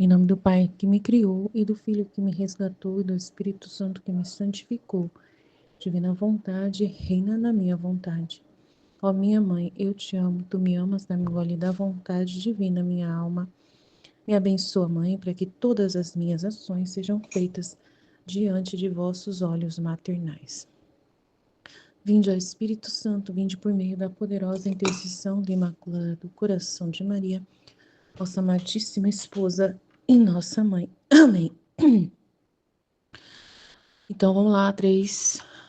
Em nome do Pai que me criou, e do Filho que me resgatou, e do Espírito Santo que me santificou. Divina vontade, reina na minha vontade. Ó minha mãe, eu te amo, tu me amas, dá-me gole da vontade divina, minha alma. Me abençoa, mãe, para que todas as minhas ações sejam feitas diante de vossos olhos maternais. Vinde, ó Espírito Santo, vinde por meio da poderosa intercessão do Imaculado Coração de Maria, vossa amadíssima esposa e nossa mãe. Amém. Então vamos lá,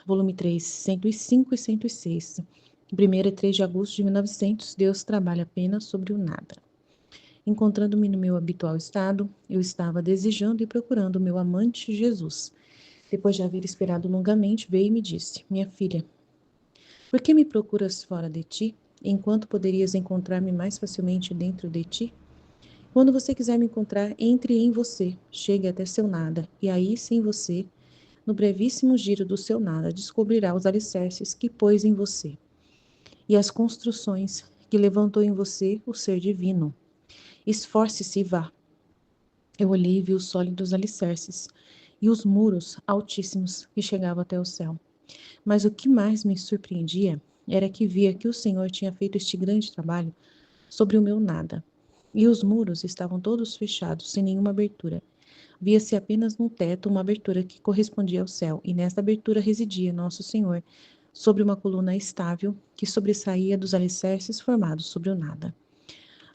volume 3, 105 e 106. Primeiro é 3 de agosto de 1900, Deus trabalha apenas sobre o nada. Encontrando-me no meu habitual estado, eu estava desejando e procurando o meu amante Jesus. Depois de haver esperado longamente, veio e me disse: Minha filha, por que me procuras fora de ti, enquanto poderias encontrar-me mais facilmente dentro de ti? Quando você quiser me encontrar, entre em você, chegue até seu nada, e aí, sem você, no brevíssimo giro do seu nada, descobrirá os alicerces que pôs em você, e as construções que levantou em você o ser divino. Esforce-se e vá. Eu olhei e vi os sólidos alicerces, e os muros altíssimos que chegavam até o céu. Mas o que mais me surpreendia era que via que o Senhor tinha feito este grande trabalho sobre o meu nada. E os muros estavam todos fechados, sem nenhuma abertura. Via-se apenas no teto uma abertura que correspondia ao céu, e nesta abertura residia Nosso Senhor, sobre uma coluna estável que sobressaía dos alicerces formados sobre o nada.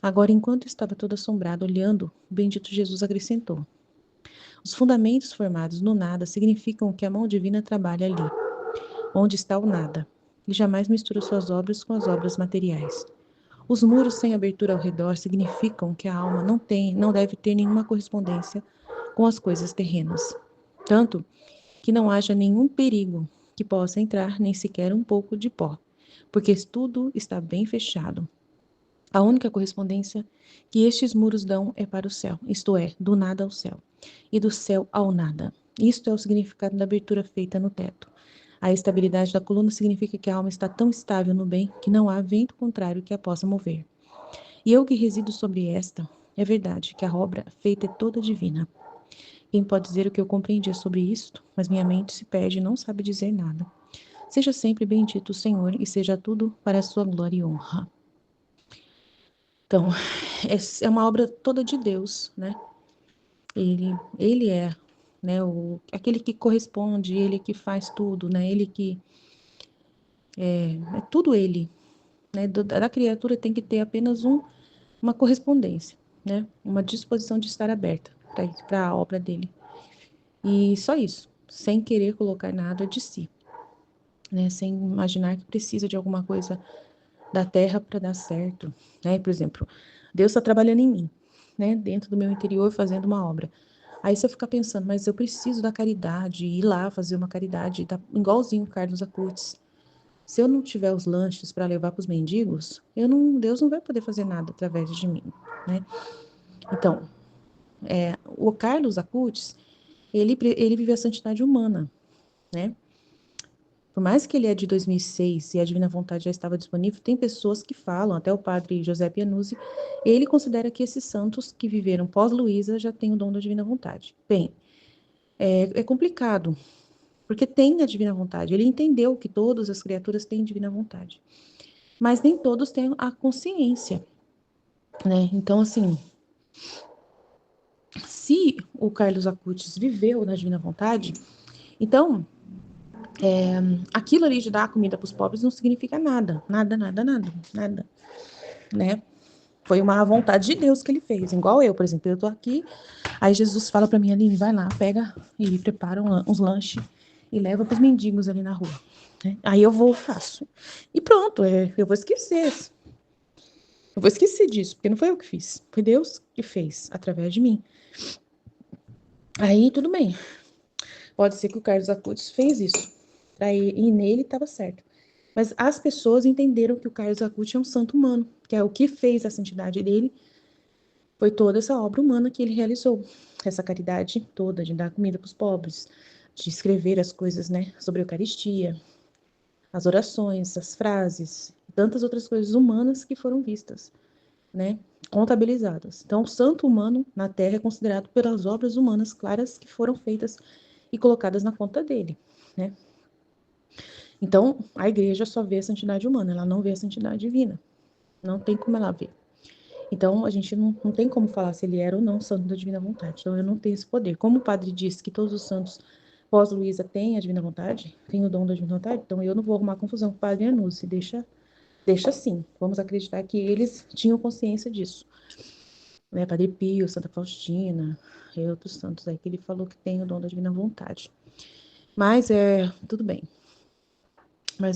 Agora, enquanto estava todo assombrado, olhando, o bendito Jesus acrescentou: Os fundamentos formados no nada significam que a mão divina trabalha ali, onde está o nada, e jamais mistura suas obras com as obras materiais. Os muros sem abertura ao redor significam que a alma não deve ter nenhuma correspondência com as coisas terrenas, tanto que não haja nenhum perigo que possa entrar, nem sequer um pouco de pó, porque tudo está bem fechado. A única correspondência que estes muros dão é para o céu, isto é, do nada ao céu, e do céu ao nada. Isto é o significado da abertura feita no teto. A estabilidade da coluna significa que a alma está tão estável no bem que não há vento contrário que a possa mover. E eu que resido sobre esta, é verdade que a obra feita é toda divina. Quem pode dizer o que eu compreendia sobre isto, mas minha mente se perde e não sabe dizer nada. Seja sempre bendito o Senhor e seja tudo para a sua glória e honra. Então, é uma obra toda de Deus, né? Ele é, né, aquele que corresponde, ele que faz tudo, né? Ele que é tudo ele, né? Da criatura tem que ter apenas uma correspondência, né? Uma disposição de estar aberta para a obra dele. E só isso, sem querer colocar nada de si, né? Sem imaginar que precisa de alguma coisa da terra para dar certo, né? Por exemplo, Deus está trabalhando em mim, né? Dentro do meu interior fazendo uma obra. Aí você fica pensando, mas eu preciso da caridade, ir lá fazer uma caridade, igualzinho o Carlos Acutis. Se eu não tiver os lanches para levar para os mendigos, Deus não vai poder fazer nada através de mim, né? Então, o Carlos Acutis, ele vive a santidade humana, né? Por mais que ele é de 2006 e a Divina Vontade já estava disponível, tem pessoas que falam, até o padre José Pianuzzi, ele considera que esses santos que viveram pós-Luísa já têm o dom da Divina Vontade. Bem, é complicado, porque tem a Divina Vontade. Ele entendeu que todas as criaturas têm Divina Vontade, mas nem todos têm a consciência, né? Então, assim, se o Carlos Acutis viveu na Divina Vontade, então aquilo ali de dar comida para os pobres não significa nada, nada, nada, nada, nada, né? Foi uma vontade de Deus que ele fez, igual eu, por exemplo, eu tô aqui, aí Jesus fala para mim, Aline, vai lá, pega e prepara uns lanches e leva para os mendigos ali na rua, né? Aí eu vou, faço. E pronto, eu vou esquecer disso, porque não foi eu que fiz, foi Deus que fez através de mim. Aí tudo bem, pode ser que o Carlos Acutis fez isso, e nele estava certo. Mas as pessoas entenderam que o Carlos Acutis é um santo humano, que é o que fez a santidade dele, foi toda essa obra humana que ele realizou. Essa caridade toda de dar comida para os pobres, de escrever as coisas, né, sobre a Eucaristia, as orações, as frases, tantas outras coisas humanas que foram vistas. né, contabilizadas. Então, o santo humano na Terra é considerado pelas obras humanas claras que foram feitas e colocadas na conta dele, né? Então, a igreja só vê a santidade humana, ela não vê a santidade divina. Não tem como ela ver. Então, a gente não tem como falar se ele era ou não santo da divina vontade. Então, eu não tenho esse poder. Como o padre disse que todos os santos pós-Luísa têm a divina vontade, têm o dom da divina vontade, então eu não vou arrumar confusão com o padre Anúncio. Deixa assim. Vamos acreditar que eles tinham consciência disso. Né? Padre Pio, Santa Faustina, e outros santos aí que ele falou que tem o dom da divina vontade. Mas tudo bem. Mas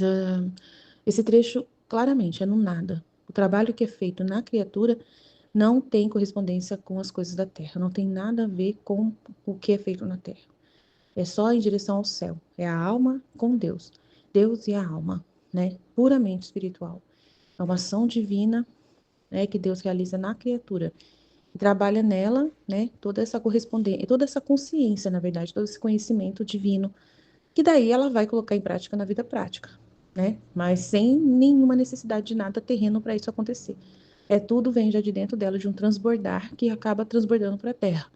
esse trecho claramente é no nada. O trabalho que é feito na criatura não tem correspondência com as coisas da terra, não tem nada a ver com o que é feito na terra. É só em direção ao céu. É a alma com Deus. Deus e a alma, né? Puramente espiritual. É uma ação divina, né, que Deus realiza na criatura. E trabalha nela, né, toda essa correspondência, toda essa consciência, na verdade, todo esse conhecimento divino, que daí ela vai colocar em prática na vida prática, né? Mas sem nenhuma necessidade de nada terreno para isso acontecer. Tudo vem já de dentro dela, de um transbordar que acaba transbordando para a terra.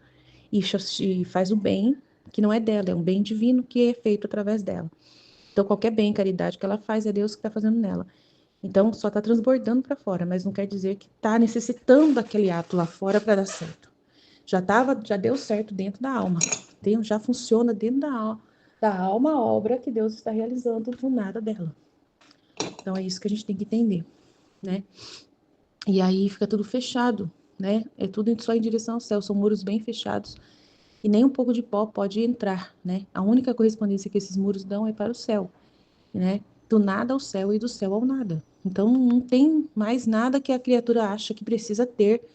E faz o bem que não é dela, é um bem divino que é feito através dela. Então, qualquer bem, caridade que ela faz, é Deus que está fazendo nela. Então, só está transbordando para fora, mas não quer dizer que está necessitando daquele ato lá fora para dar certo. Já deu certo dentro da alma. Já funciona dentro da alma a obra que Deus está realizando do nada dela. Então, é isso que a gente tem que entender, né? E aí fica tudo fechado, né? É tudo só em direção ao céu, são muros bem fechados e nem um pouco de pó pode entrar, né? A única correspondência que esses muros dão é para o céu, né? Do nada ao céu e do céu ao nada. Então não tem mais nada que a criatura acha que precisa ter,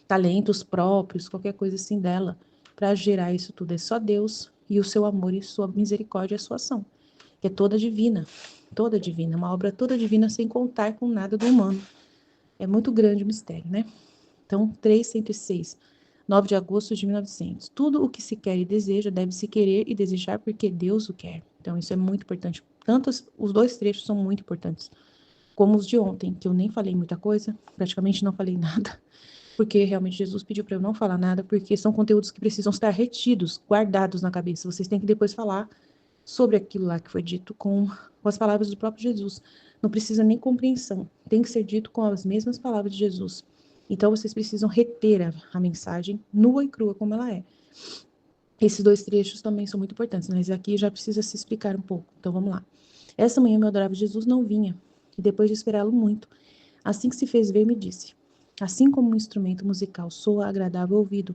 talentos próprios, qualquer coisa assim dela, para gerar isso tudo. É só Deus e o seu amor e sua misericórdia e a sua ação, que é toda divina, uma obra toda divina sem contar com nada do humano. É muito grande o mistério, né? Então, 306, 9 de agosto de 1900. Tudo o que se quer e deseja deve se querer e desejar porque Deus o quer. Então, isso é muito importante. Tanto os dois trechos são muito importantes, como os de ontem, que eu nem falei muita coisa, praticamente não falei nada, porque realmente Jesus pediu para eu não falar nada, porque são conteúdos que precisam estar retidos, guardados na cabeça. Vocês têm que depois falar sobre aquilo lá que foi dito com as palavras do próprio Jesus. Não precisa nem compreensão, tem que ser dito com as mesmas palavras de Jesus. Então, vocês precisam reter a mensagem nua e crua como ela é. Esses dois trechos também são muito importantes, mas aqui já precisa se explicar um pouco. Então, vamos lá. Essa manhã, meu adorável Jesus não vinha, e depois de esperá-lo muito, assim que se fez ver, me disse: assim como um instrumento musical soa agradável ao ouvido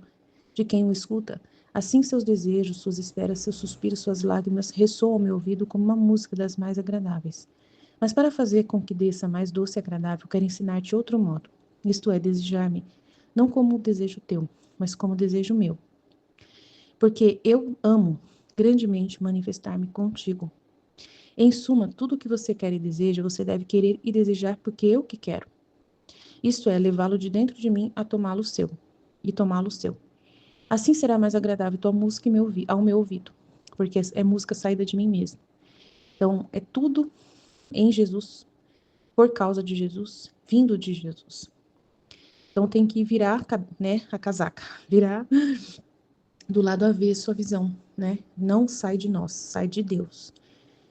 de quem o escuta, assim seus desejos, suas esperas, seus suspiros, suas lágrimas ressoam ao meu ouvido como uma música das mais agradáveis. Mas para fazer com que desça mais doce e agradável, quero ensinar-te outro modo, isto é, desejar-me, não como o desejo teu, mas como o desejo meu. Porque eu amo grandemente manifestar-me contigo. Em suma, tudo o que você quer e deseja, você deve querer e desejar porque eu que quero. Isto é, levá-lo de dentro de mim a tomá-lo seu, e tomá-lo seu. Assim será mais agradável tua música ao meu ouvido, porque é música saída de mim mesmo. Então, é tudo em Jesus, por causa de Jesus, vindo de Jesus. Então, tem que virar, né, a casaca, virar do lado avesso a visão, né? Não sai de nós, sai de Deus.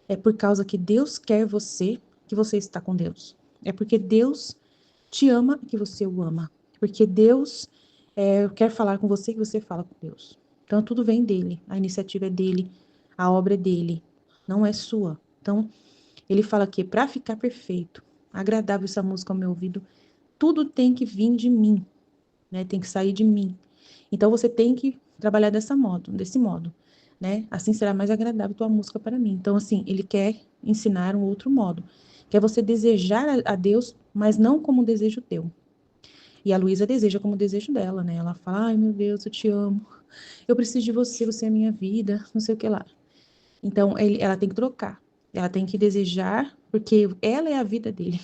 É por causa que Deus quer você que você está com Deus. É porque Deus te ama que você o ama. Porque Deus quer falar com você que você fala com Deus. Então, tudo vem dele. A iniciativa é dele, a obra é dele, não é sua. Então, ele fala que para ficar perfeito, agradável essa música ao meu ouvido, tudo tem que vir de mim, né? Tem que sair de mim. Então, você tem que trabalhar desse modo, né? Assim será mais agradável tua música para mim. Então, assim, ele quer ensinar um outro modo, que é você desejar a Deus, mas não como um desejo teu. E a Luísa deseja como desejo dela, né? Ela fala: ai, meu Deus, eu te amo. Eu preciso de você, você é a minha vida, não sei o que lá. Então, ela tem que trocar. Ela tem que desejar, porque ela é a vida dele.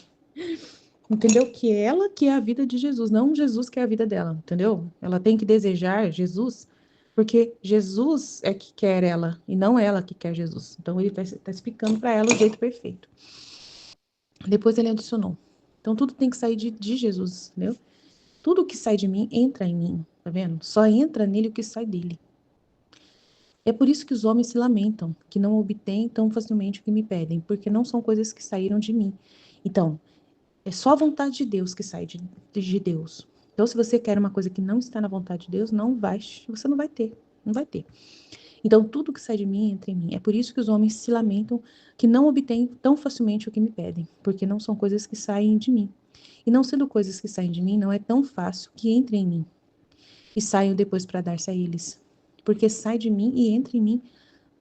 Entendeu? Que ela que é a vida de Jesus, não Jesus que é a vida dela, entendeu? Ela tem que desejar Jesus, porque Jesus é que quer ela, e não ela que quer Jesus. Então, ele está explicando para ela o jeito perfeito. Depois ele adicionou. Então, tudo tem que sair de Jesus, entendeu? Tudo que sai de mim entra em mim, tá vendo? Só entra nele o que sai dele. É por isso que os homens se lamentam, que não obtêm tão facilmente o que me pedem, porque não são coisas que saíram de mim. Então, é só a vontade de Deus que sai de Deus. Então, se você quer uma coisa que não está na vontade de Deus, você não vai ter, não vai ter. Então, tudo que sai de mim entra em mim. É por isso que os homens se lamentam que não obtêm tão facilmente o que me pedem, porque não são coisas que saem de mim. E não sendo coisas que saem de mim, não é tão fácil que entrem em mim e saiam depois para dar-se a eles. Porque sai de mim e entra em mim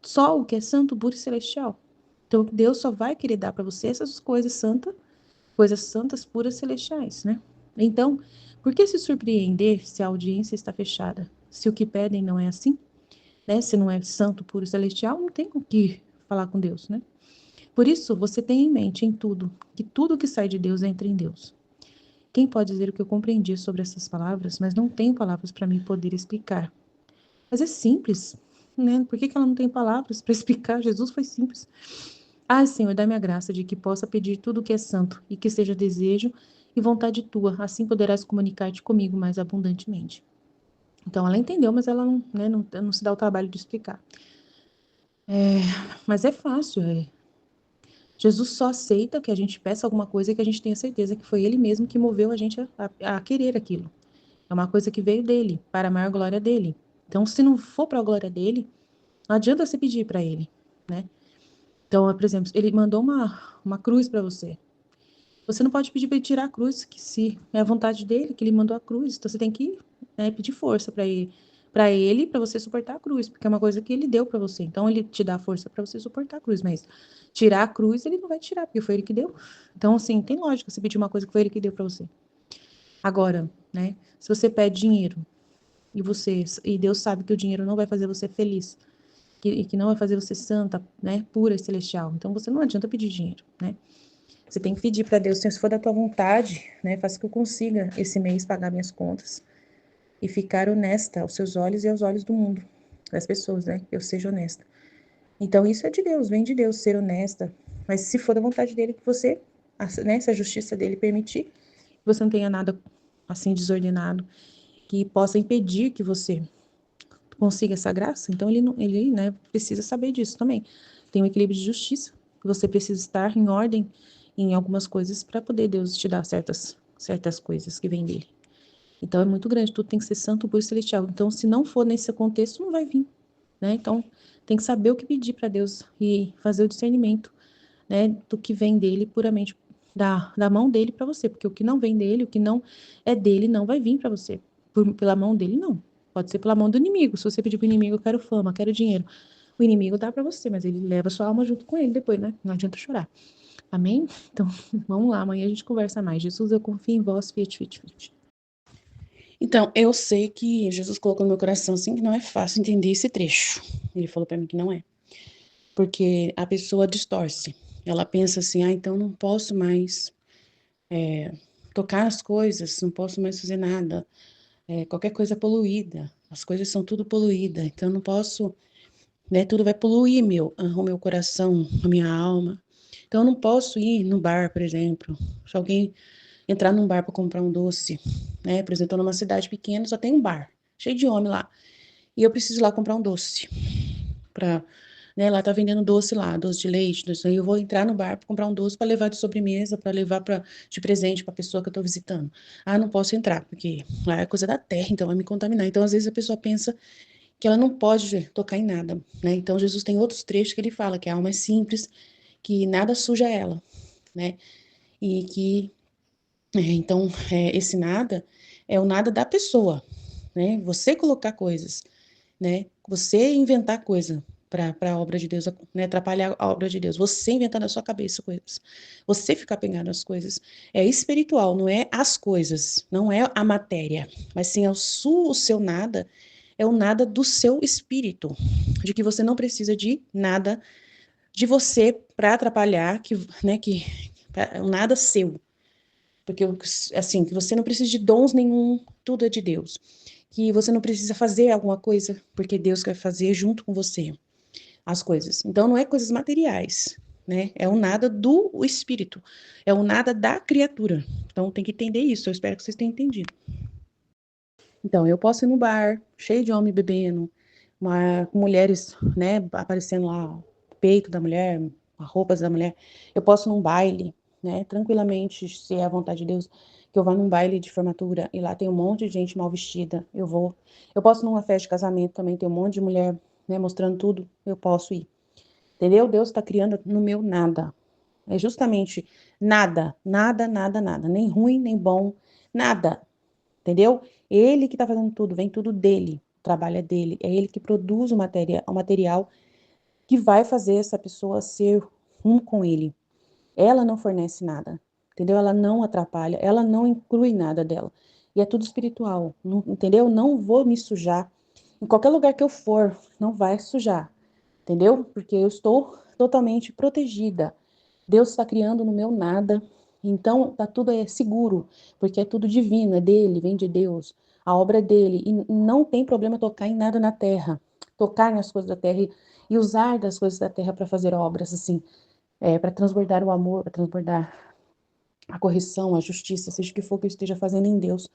só o que é santo, puro e celestial. Então, Deus só vai querer dar para você essas coisas santas, puras, celestiais, né? Então, por que se surpreender se a audiência está fechada? Se o que pedem não é assim, né? Se não é santo, puro e celestial, não tem com que falar com Deus, né? Por isso, você tem em mente em tudo, que tudo que sai de Deus entra em Deus. Quem pode dizer o que eu compreendi sobre essas palavras, mas não tenho palavras para mim poder explicar? Mas é simples, né? Por que ela não tem palavras para explicar? Jesus foi simples. Ah, Senhor, dá-me a graça de que possa pedir tudo o que é santo e que seja desejo e vontade tua, assim poderás comunicar-te comigo mais abundantemente. Então, ela entendeu, mas ela não, né, não se dá o trabalho de explicar. Mas é fácil, Jesus só aceita que a gente peça alguma coisa que a gente tenha certeza que foi Ele mesmo que moveu a gente a querer aquilo. É uma coisa que veio dele, para a maior glória dele. Então, se não for para a glória dele, não adianta você pedir para Ele, né? Então, por exemplo, Ele mandou uma cruz para você. Você não pode pedir para Ele tirar a cruz, que se é a vontade dele, que Ele mandou a cruz. Então, você tem que, né, pedir força para você suportar a cruz, porque é uma coisa que Ele deu para você. Então, Ele te dá força para você suportar a cruz, mas tirar a cruz, Ele não vai tirar, porque foi Ele que deu. Então, assim, tem lógica você pedir uma coisa que foi Ele que deu para você. Agora, né, se você pede dinheiro, e Deus sabe que o dinheiro não vai fazer você feliz, que não vai fazer você santa, né, pura e celestial. Então você não adianta pedir dinheiro, né? Você tem que pedir para Deus, se for da tua vontade, né, faça que eu consiga esse mês pagar minhas contas e ficar honesta aos seus olhos e aos olhos do mundo, das pessoas, né? Eu seja honesta. Então isso é de Deus, vem de Deus ser honesta. Mas se for da vontade dele que você, né, se a justiça dele permitir, que você não tenha nada assim desordenado que possa impedir que você consiga essa graça, então ele, né, precisa saber disso também. Tem um equilíbrio de justiça, você precisa estar em ordem em algumas coisas para poder Deus te dar certas coisas que vêm dele. Então é muito grande, tudo tem que ser santo, puro e celestial. Então, se não for nesse contexto, não vai vir, né? Então, tem que saber o que pedir para Deus e fazer o discernimento, né, do que vem dele puramente da mão dele para você, porque o que não vem dele, o que não é dele, não vai vir para você. Pela mão dele, não. Pode ser pela mão do inimigo. Se você pedir pro inimigo, eu quero fama, quero dinheiro. O inimigo dá para você, mas ele leva sua alma junto com ele depois, né? Não adianta chorar. Amém? Então, vamos lá, amanhã a gente conversa mais. Jesus, eu confio em vós, fiat, fiat, fiat. Então, eu sei que Jesus colocou no meu coração, assim, que não é fácil entender esse trecho. Ele falou para mim que não é. Porque a pessoa distorce. Ela pensa assim, então não posso mais tocar as coisas, não posso mais fazer nada. Qualquer coisa é poluída. As coisas são tudo poluída. Então eu não posso, né? Tudo vai poluir o meu coração, a minha alma. Então eu não posso ir no bar, por exemplo. Se alguém entrar num bar para comprar um doce, né? Por exemplo, eu tô numa cidade pequena, só tem um bar, cheio de homem lá. E eu preciso ir lá comprar um doce para, né, lá tá vendendo doce lá, doce de leite, doce, aí eu vou entrar no bar para comprar um doce para levar de sobremesa, para levar para de presente para a pessoa que eu tô visitando. Ah, não posso entrar, porque lá é coisa da terra, então vai me contaminar. Então, às vezes a pessoa pensa que ela não pode tocar em nada, né? Então, Jesus tem outros trechos que ele fala que a alma é simples, que nada suja ela, né? E que então, esse nada é o nada da pessoa, né? Você colocar coisas, né? Você inventar coisa para a obra de Deus, né? Atrapalhar a obra de Deus. Você inventar na sua cabeça coisas. Você ficar pegando as coisas. É espiritual, não é as coisas, não é a matéria, mas sim o seu nada, é o nada do seu espírito, de que você não precisa de nada de você para atrapalhar, o nada seu. Porque, assim, que você não precisa de dons nenhum, tudo é de Deus. Que você não precisa fazer alguma coisa, porque Deus quer fazer junto com você as coisas. Então, não é coisas materiais, né? É o nada do espírito, é o nada da criatura. Então, tem que entender isso. Eu espero que vocês tenham entendido. Então, eu posso ir no bar, cheio de homem bebendo, com mulheres, né, aparecendo lá, o peito da mulher, as roupas da mulher. Eu posso ir num baile, né, tranquilamente, se é a vontade de Deus, que eu vá num baile de formatura e lá tem um monte de gente mal vestida, eu vou. Eu posso ir numa festa de casamento também, tem um monte de mulher, né, mostrando tudo, eu posso ir. Entendeu? Deus está criando no meu nada. É justamente nada, nada, nada, nada. Nem ruim, nem bom, nada. Entendeu? Ele que está fazendo tudo, vem tudo dele. O trabalho é dele. É ele que produz o material que vai fazer essa pessoa ser um com ele. Ela não fornece nada. Entendeu? Ela não atrapalha, ela não inclui nada dela. E é tudo espiritual. Não, entendeu? Não vou me sujar. Em qualquer lugar que eu for, não vai sujar. Entendeu? Porque eu estou totalmente protegida. Deus está criando no meu nada. Então, tá tudo seguro, porque é tudo divino, é dele, vem de Deus. A obra é dele. E não tem problema tocar em nada na terra. Tocar nas coisas da terra e usar das coisas da terra para fazer obras, assim, para transbordar o amor, para transbordar a correção, a justiça, seja o que for que eu esteja fazendo em Deus.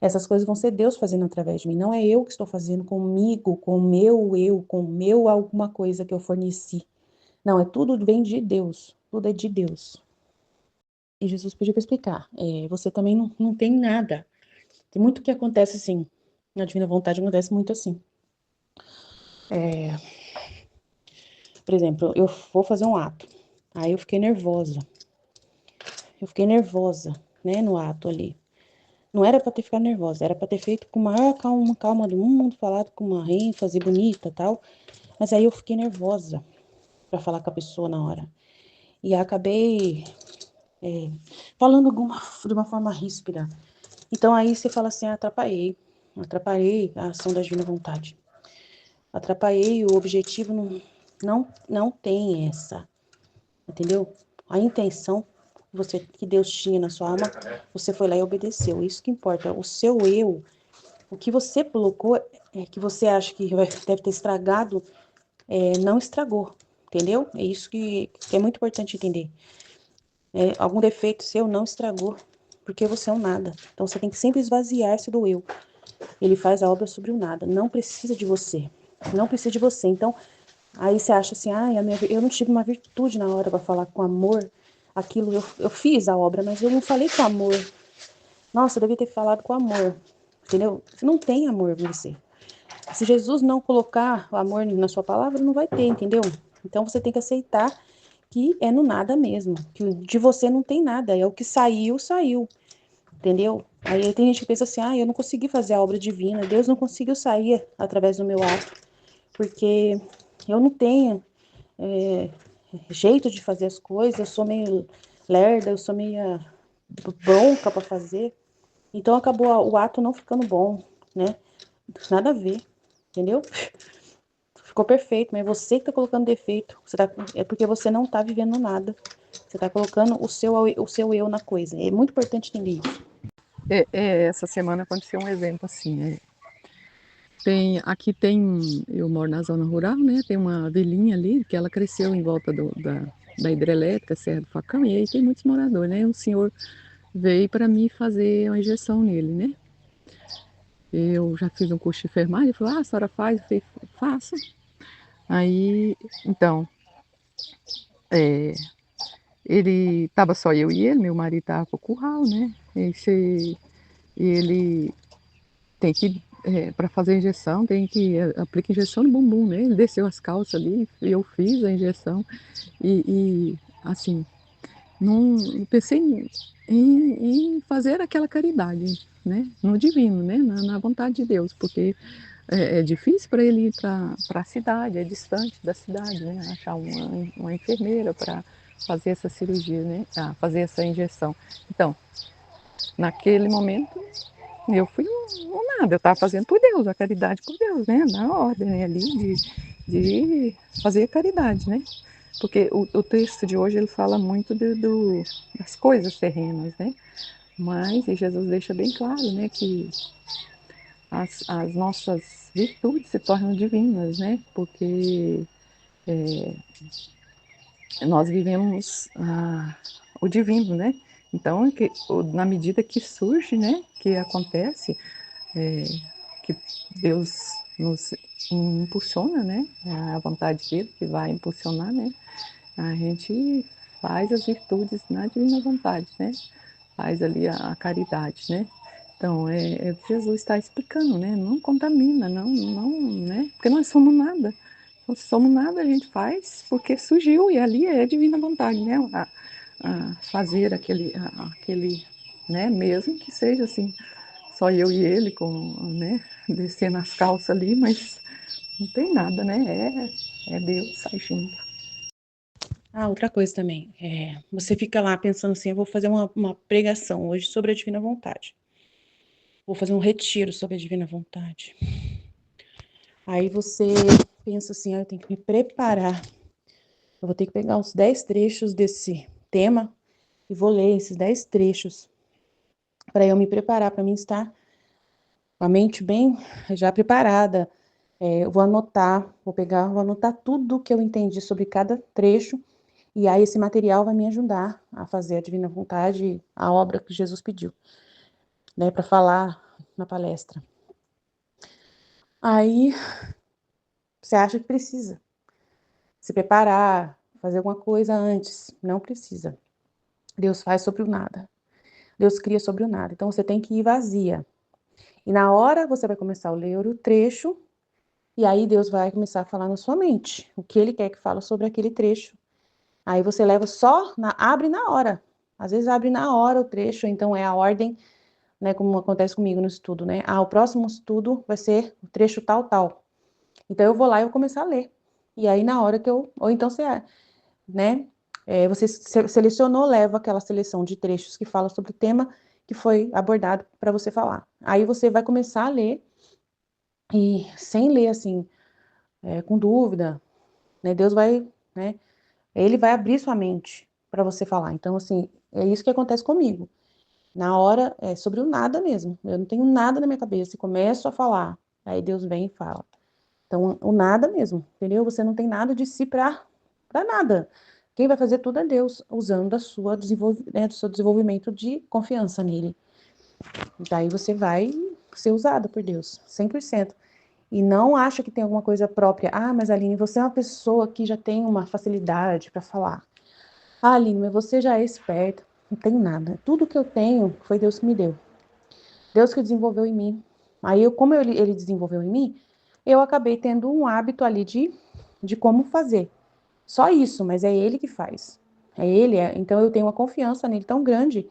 Essas coisas vão ser Deus fazendo através de mim. Não é eu que estou fazendo comigo, com o meu eu, com o meu alguma coisa que eu forneci. Não, é tudo vem de Deus. Tudo é de Deus. E Jesus pediu para explicar. Você também não tem nada. Tem muito que acontece assim. Na divina vontade acontece muito assim. Por exemplo, eu vou fazer um ato. Aí eu fiquei nervosa. Eu fiquei nervosa, né, no ato ali. Não era para ter ficado nervosa, era para ter feito com a maior calma, calma do mundo, falado com uma ênfase bonita, tal. Mas aí eu fiquei nervosa para falar com a pessoa na hora. E acabei falando de uma forma ríspida. Então aí você fala assim, atrapalhei a ação da divina vontade. Atrapalhei, o objetivo não tem essa, entendeu? A intenção que Deus tinha na sua alma, você foi lá e obedeceu. Isso que importa. O seu eu, o que você colocou, que você acha que deve ter estragado, não estragou, entendeu? É isso que é muito importante entender. Algum defeito seu não estragou, porque você é um nada. Então você tem que sempre esvaziar-se do eu. Ele faz a obra sobre o nada. Não precisa de você. Não precisa de você. Então, aí você acha assim, eu não tive uma virtude na hora para falar com amor. Aquilo, eu fiz a obra, mas eu não falei com amor. Nossa, eu devia ter falado com amor. Entendeu? Você não tem amor em você. Se Jesus não colocar o amor na sua palavra, não vai ter, entendeu? Então você tem que aceitar que é no nada mesmo. Que de você não tem nada. É o que saiu, saiu. Entendeu? Aí tem gente que pensa assim, eu não consegui fazer a obra divina, Deus não conseguiu sair através do meu ato, porque eu não tenho jeito de fazer as coisas, eu sou meio lerda, eu sou meio bronca para fazer, então acabou o ato não ficando bom, né? Nada a ver, entendeu? Ficou perfeito, mas você que tá colocando defeito, é porque você não tá vivendo nada, você tá colocando o seu eu na coisa, é muito importante entender isso. Essa semana aconteceu um evento assim. Aqui tem, eu moro na zona rural, né? Tem uma vilinha ali que ela cresceu em volta da hidrelétrica, Serra do Facão, e aí tem muitos moradores, né? O senhor veio para mim fazer uma injeção nele, né? Eu já fiz um curso de enfermagem, ele falou, a senhora faz? Eu falei, faço. Aí, então, é, ele tava só eu e ele, meu marido tava pro curral, né? E ele tem que, para fazer a injeção, tem que aplicar injeção no bumbum, né? Ele desceu as calças ali e eu fiz a injeção. Assim, não pensei em fazer aquela caridade, né? No divino, né? Na vontade de Deus, porque é difícil para ele ir para a cidade, é distante da cidade, né? Achar uma enfermeira para fazer essa cirurgia, né? Fazer essa injeção. Então, naquele momento, eu fui um nada, eu estava fazendo por Deus, a caridade por Deus, né? Na ordem ali de fazer a caridade, né? Porque o texto de hoje ele fala muito das coisas terrenas, né? Mas e Jesus deixa bem claro, né, que as nossas virtudes se tornam divinas, né? Porque nós vivemos o divino, né? Então, na medida que surge, né, que acontece, que Deus nos impulsiona, né? É a vontade dele que vai impulsionar, né? A gente faz as virtudes na divina vontade, né? Faz ali a caridade, né? Então, é o que Jesus está explicando, né? Não contamina, não, né? Porque nós somos nada. Não somos nada, a gente faz porque surgiu, e ali é a divina vontade, né? A fazer aquele, né? Mesmo que seja assim, só eu e ele, né? Descendo as calças ali, mas não tem nada, né? É Deus agindo. Outra coisa também, você fica lá pensando assim, eu vou fazer uma pregação hoje sobre a divina vontade. Vou fazer um retiro sobre a divina vontade. Aí você pensa assim, eu tenho que me preparar. Eu vou ter que pegar uns 10 trechos desse tema e vou ler esses 10 trechos para eu me preparar, para mim estar com a mente bem já preparada. Eu vou anotar, vou anotar tudo que eu entendi sobre cada trecho, e aí esse material vai me ajudar a fazer a divina vontade, a obra que Jesus pediu, né, para falar na palestra. Aí você acha que precisa se preparar, fazer alguma coisa antes. Não precisa. Deus faz sobre o nada. Deus cria sobre o nada. Então você tem que ir vazia. E na hora você vai começar a ler o trecho, e aí Deus vai começar a falar na sua mente o que Ele quer que fale sobre aquele trecho. Aí você leva abre na hora. Às vezes abre na hora o trecho, então é a ordem, né, como acontece comigo no estudo, né? O próximo estudo vai ser o trecho tal, tal. Então eu vou lá e vou começar a ler. E aí na hora que ou então você, né, você selecionou, leva aquela seleção de trechos que fala sobre o tema que foi abordado para você falar. Aí você vai começar a ler, e sem ler assim, com dúvida, né, Deus vai, né, Ele vai abrir sua mente para você falar. Então, assim, é isso que acontece comigo. Na hora, é sobre o nada mesmo. Eu não tenho nada na minha cabeça e começo a falar. Aí Deus vem e fala. Então, o nada mesmo, entendeu? Você não tem nada de si para nada. Quem vai fazer tudo é Deus, usando do seu desenvolvimento de confiança nele. Daí você vai ser usada por Deus, 100%. E não acha que tem alguma coisa própria. Mas Aline, você é uma pessoa que já tem uma facilidade para falar. Aline, mas você já é esperta. Não tenho nada. Tudo que eu tenho foi Deus que me deu. Deus que desenvolveu em mim. Aí, como ele desenvolveu em mim, eu acabei tendo um hábito ali de como fazer. Só isso, mas é Ele que faz. É Ele, então eu tenho uma confiança nele tão grande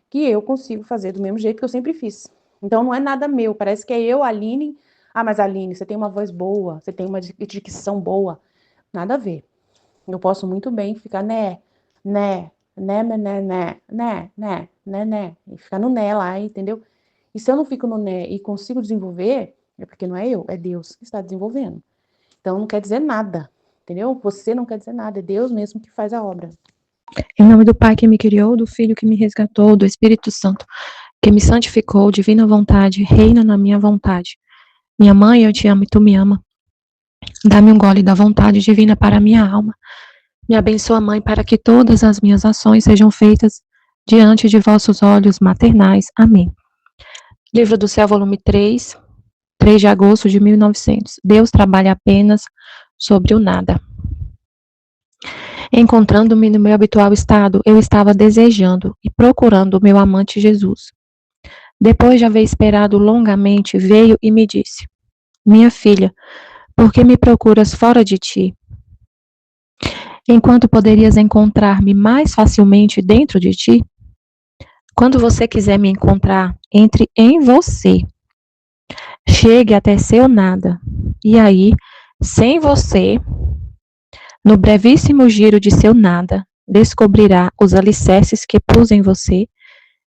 que eu consigo fazer do mesmo jeito que eu sempre fiz. Então não é nada meu, parece que é eu, Aline. Mas Aline, você tem uma voz boa, você tem uma dicção boa. Nada a ver. Eu posso muito bem ficar né, e ficar no né lá, entendeu? E se eu não fico no né e consigo desenvolver, é porque não é eu, é Deus que está desenvolvendo. Então não quer dizer nada, entendeu? Você não quer dizer nada, é Deus mesmo que faz a obra. Em nome do Pai que me criou, do Filho que me resgatou, do Espírito Santo que me santificou, divina vontade, reina na minha vontade. Minha mãe, eu te amo e tu me ama. Dá-me um gole da vontade divina para a minha alma. Me abençoa, Mãe, para que todas as minhas ações sejam feitas diante de vossos olhos maternais. Amém. Livro do Céu, volume 3, 3 de agosto de 1900. Deus trabalha apenas sobre o nada. Encontrando-me no meu habitual estado, eu estava desejando e procurando o meu amante Jesus. Depois de haver esperado longamente, veio e me disse: Minha filha, por que me procuras fora de ti? Enquanto poderias encontrar-me mais facilmente dentro de ti? Quando você quiser me encontrar, entre em você. Chegue até seu nada. E aí, sem você, no brevíssimo giro de seu nada, descobrirá os alicerces que pus em você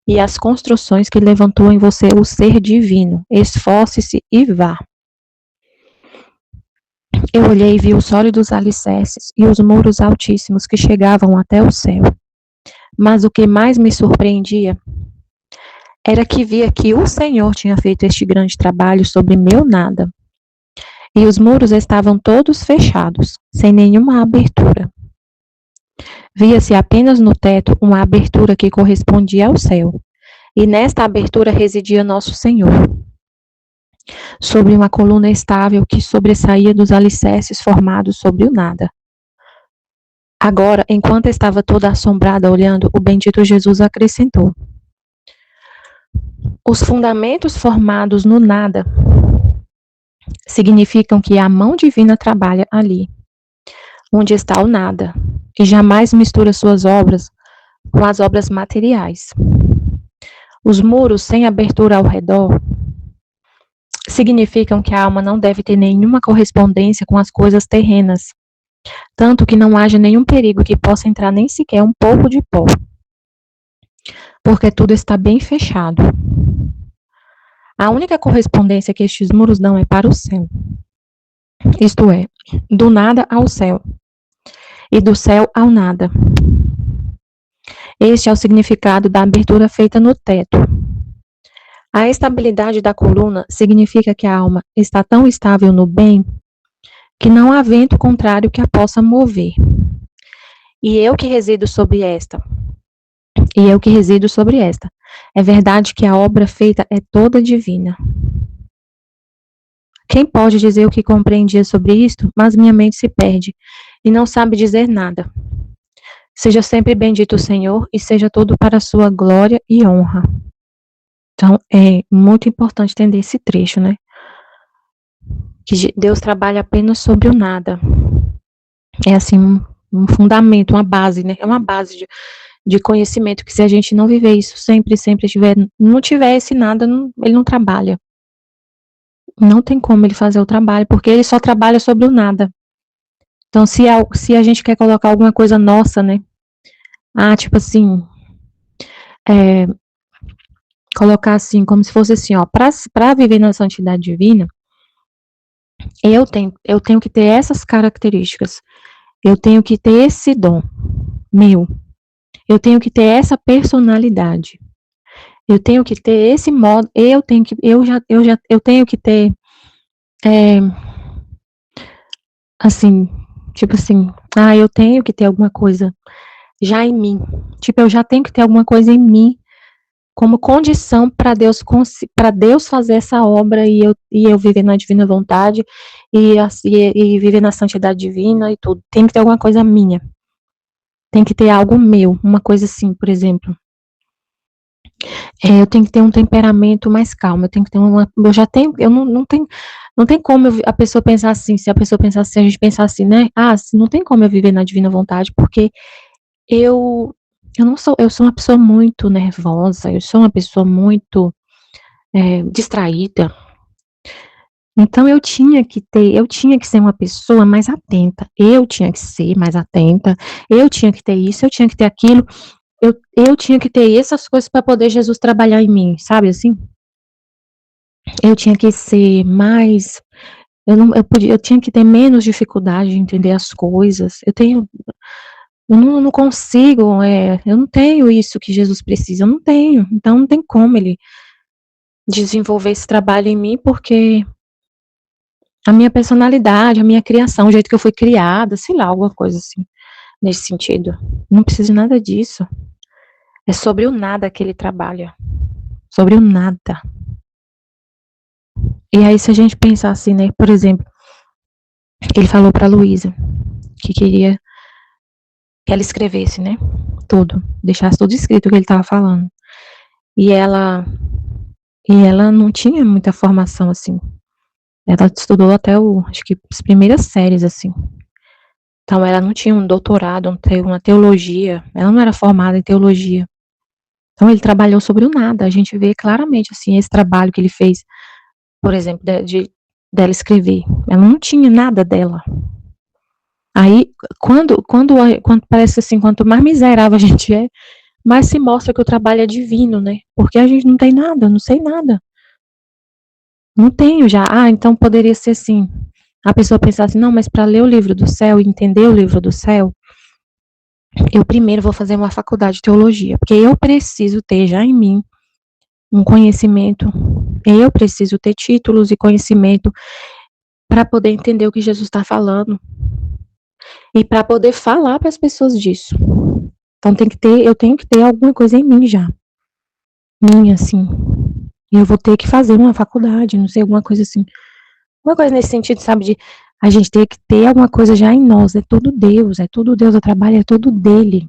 e as construções que levantou em você o ser divino. Esforce-se e vá. Eu olhei e vi os sólidos alicerces e os muros altíssimos que chegavam até o céu. Mas o que mais me surpreendia era que via que o Senhor tinha feito este grande trabalho sobre meu nada. E os muros estavam todos fechados, sem nenhuma abertura. Via-se apenas no teto uma abertura que correspondia ao céu, e nesta abertura residia nosso Senhor. sobre uma coluna estável que sobressaía dos alicerces formados sobre o nada. Agora, enquanto estava toda assombrada olhando, o bendito Jesus acrescentou: os fundamentos formados no nada significam que a mão divina trabalha ali, onde está o nada, e jamais mistura suas obras com as obras materiais. Os muros sem abertura ao redor significam que a alma não deve ter nenhuma correspondência com as coisas terrenas, tanto que não haja nenhum perigo que possa entrar nem sequer um pouco de pó, porque tudo está bem fechado. A única correspondência que estes muros dão é para o céu, isto é, do nada ao céu, e do céu ao nada. Este é o significado da abertura feita no teto. A estabilidade da coluna significa que a alma está tão estável no bem que não há vento contrário que a possa mover. E eu que resido sobre esta. É verdade que a obra feita é toda divina. Quem pode dizer o que compreendia sobre isto, mas minha mente se perde e não sabe dizer nada. Seja sempre bendito o Senhor e seja tudo para a sua glória e honra. Então, é muito importante entender esse trecho, né? Que Deus trabalha apenas sobre o nada. É assim, um fundamento, uma base, né? É uma base de conhecimento que se a gente não viver isso sempre não tiver esse nada, ele não trabalha. Não tem como ele fazer o trabalho, porque ele só trabalha sobre o nada. Então, se a gente quer colocar alguma coisa nossa, né? Tipo assim, colocar assim, como se fosse assim, ó, para viver na santidade divina, eu tenho que ter essas características. Eu tenho que ter esse dom meu. Eu tenho que ter essa personalidade. Eu tenho que ter esse modo, eu tenho que ter assim, tipo assim, eu tenho que ter alguma coisa já em mim. Tipo, eu já tenho que ter alguma coisa em mim como condição para Deus fazer essa obra e eu viver na divina vontade e viver na santidade divina e tudo. Tem que ter alguma coisa minha. Tem que ter algo meu, uma coisa assim, por exemplo. Eu tenho que ter um temperamento mais calmo, eu tenho que ter não tem como a pessoa pensar assim, se a gente pensar assim, né? Não tem como eu viver na divina vontade, porque eu sou uma pessoa muito nervosa, eu sou uma pessoa muito distraída. Então eu tinha que ser uma pessoa mais atenta, eu tinha que ser mais atenta, eu tinha que ter isso, eu tinha que ter aquilo, eu tinha que ter essas coisas para poder Jesus trabalhar em mim, sabe assim? Eu tinha que ser mais, eu tinha que ter menos dificuldade de entender as coisas. Eu não consigo, eu não tenho isso que Jesus precisa, eu não tenho. Então não tem como ele desenvolver esse trabalho em mim, porque a minha personalidade, a minha criação, o jeito que eu fui criada, sei lá, alguma coisa assim, nesse sentido. Não precisa de nada disso. É sobre o nada que ele trabalha. Sobre o nada. E aí, se a gente pensar assim, né, por exemplo, ele falou pra Luísa que queria que ela escrevesse, né, tudo, deixasse tudo escrito o que ele estava falando. E ela não tinha muita formação, assim. Ela estudou até acho que as primeiras séries, assim. Então, ela não tinha um doutorado, uma teologia, ela não era formada em teologia. Então, ele trabalhou sobre o nada. A gente vê claramente, assim, esse trabalho que ele fez, por exemplo, dela escrever. Ela não tinha nada dela. Aí, quando parece assim, quanto mais miserável a gente é, mais se mostra que o trabalho é divino, né? Porque a gente não tem nada, não sei nada. Não tenho já. Então poderia ser assim. A pessoa pensar assim, não, mas para ler o livro do céu e entender o livro do céu, eu primeiro vou fazer uma faculdade de teologia, porque eu preciso ter já em mim um conhecimento, eu preciso ter títulos e conhecimento para poder entender o que Jesus está falando e para poder falar para as pessoas disso. Então eu tenho que ter alguma coisa em mim já, minha assim. E eu vou ter que fazer uma faculdade, não sei, alguma coisa assim. Uma coisa nesse sentido, sabe, de a gente ter que ter alguma coisa já em nós. É tudo Deus, o trabalho é todo dele.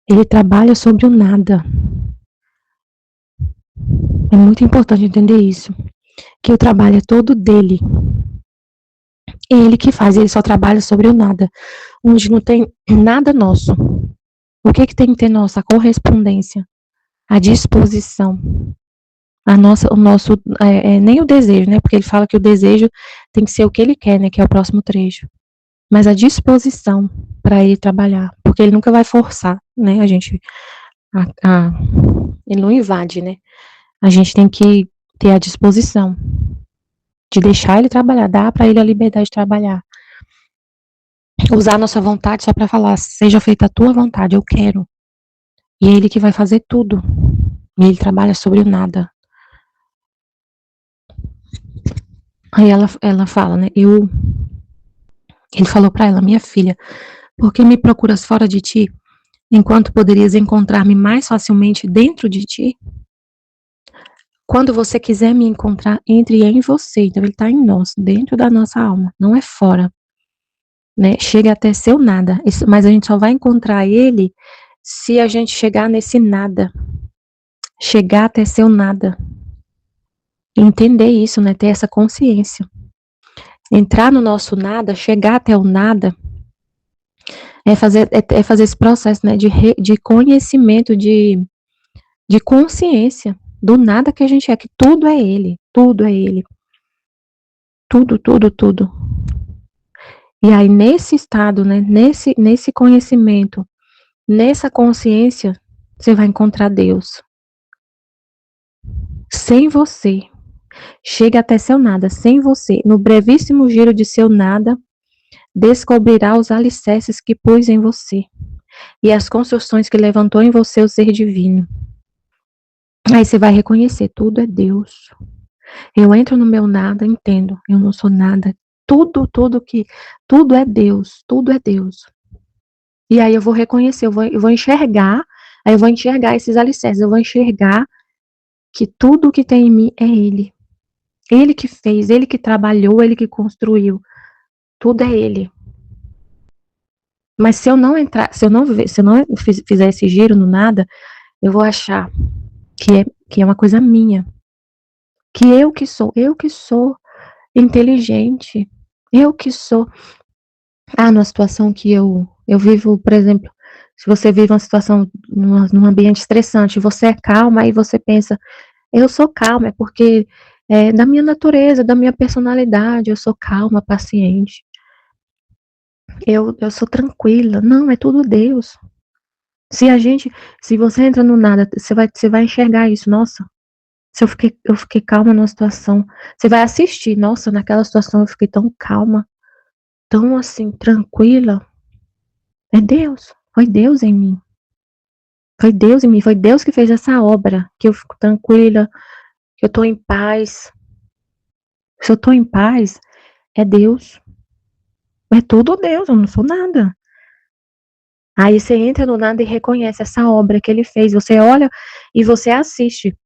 Ele trabalha sobre o nada. É muito importante entender isso. Que o trabalho é todo dele. É ele que faz, ele só trabalha sobre o nada. Onde não tem nada nosso. O que tem que ter nossa? A correspondência, a disposição. O nosso, nem o desejo, né? Porque ele fala que o desejo tem que ser o que ele quer, né? Que é o próximo trecho. Mas a disposição para ele trabalhar. Porque ele nunca vai forçar, né? A gente, ele não invade, né? A gente tem que ter a disposição de deixar ele trabalhar, dar para ele a liberdade de trabalhar. Usar a nossa vontade só para falar, seja feita a tua vontade, eu quero. E é ele que vai fazer tudo. E ele trabalha sobre o nada. Aí ela fala, né? Ele falou para ela, minha filha, por que me procuras fora de ti, enquanto poderias encontrar-me mais facilmente dentro de ti? Quando você quiser me encontrar, entre em você. Então ele está em nós, dentro da nossa alma, não é fora. Né? Chega até ser o nada, mas a gente só vai encontrar ele se a gente chegar nesse nada. Chegar até ser o nada. Entender isso, né? Ter essa consciência. Entrar no nosso nada, chegar até o nada, é fazer esse processo, né? De conhecimento, de consciência do nada que a gente é, que tudo é ele, tudo é ele. Tudo, tudo, tudo. E aí, nesse estado, né? Nesse conhecimento, nessa consciência, você vai encontrar Deus. Sem você. Chega até seu nada, sem você. No brevíssimo giro de seu nada, descobrirá os alicerces que pus em você e as construções que levantou em você o ser divino. Aí você vai reconhecer, tudo é Deus. Eu entro no meu nada, entendo, eu não sou nada. Tudo é Deus, tudo é Deus. E aí eu vou reconhecer, eu vou enxergar, aí eu vou enxergar esses alicerces, eu vou enxergar que tudo que tem em mim é Ele. Ele que fez, Ele que trabalhou, Ele que construiu. Tudo é Ele. Mas se eu não fizer esse giro no nada, eu vou achar que é uma coisa minha. Que eu que sou inteligente, eu que sou. Numa situação que eu vivo, por exemplo, se você vive uma situação num ambiente estressante, você é calma e você pensa, eu sou calma, é porque é da minha natureza, da minha personalidade, eu sou calma, paciente. Eu sou tranquila. Não, é tudo Deus. Se você entra no nada, você vai enxergar isso. Nossa, se eu fiquei calma numa situação. Você vai assistir. Nossa, naquela situação eu fiquei tão calma, tão assim, tranquila. É Deus. Foi Deus em mim. Foi Deus em mim. Foi Deus que fez essa obra. Que eu fico tranquila, que eu tô em paz. Se eu tô em paz, é Deus. É tudo Deus, eu não sou nada. Aí você entra no nada e reconhece essa obra que ele fez. Você olha e você assiste.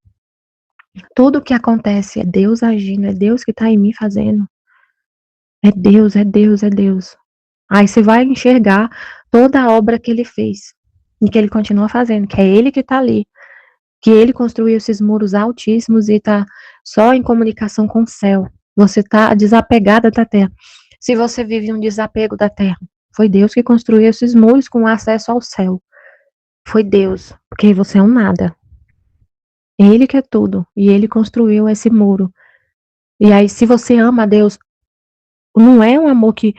Tudo que acontece é Deus agindo, é Deus que está em mim fazendo. É Deus, é Deus, é Deus. Aí você vai enxergar toda a obra que ele fez e que ele continua fazendo, que é ele que está ali, que ele construiu esses muros altíssimos e está só em comunicação com o céu. Você está desapegada da terra. Se você vive um desapego da terra, foi Deus que construiu esses muros com acesso ao céu. Foi Deus, porque você é um nada. Ele que é tudo, e ele construiu esse muro. E aí, se você ama a Deus, não é um amor que,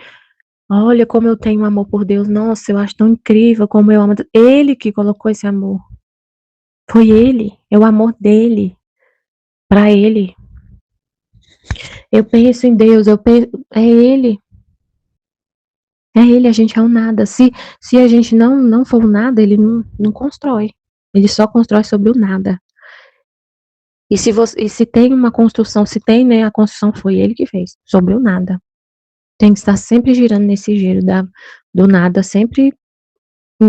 olha como eu tenho amor por Deus, nossa, eu acho tão incrível como eu amo Deus. Ele que colocou esse amor. Foi ele, é o amor dele, para ele. Eu penso em Deus, é ele. É ele, a gente é um nada. Se a gente não for um nada, ele não constrói. Ele só constrói sobre o nada. E se tem uma construção, se tem, né, a construção foi ele que fez, sobre o nada. Tem que estar sempre girando nesse giro do nada, sempre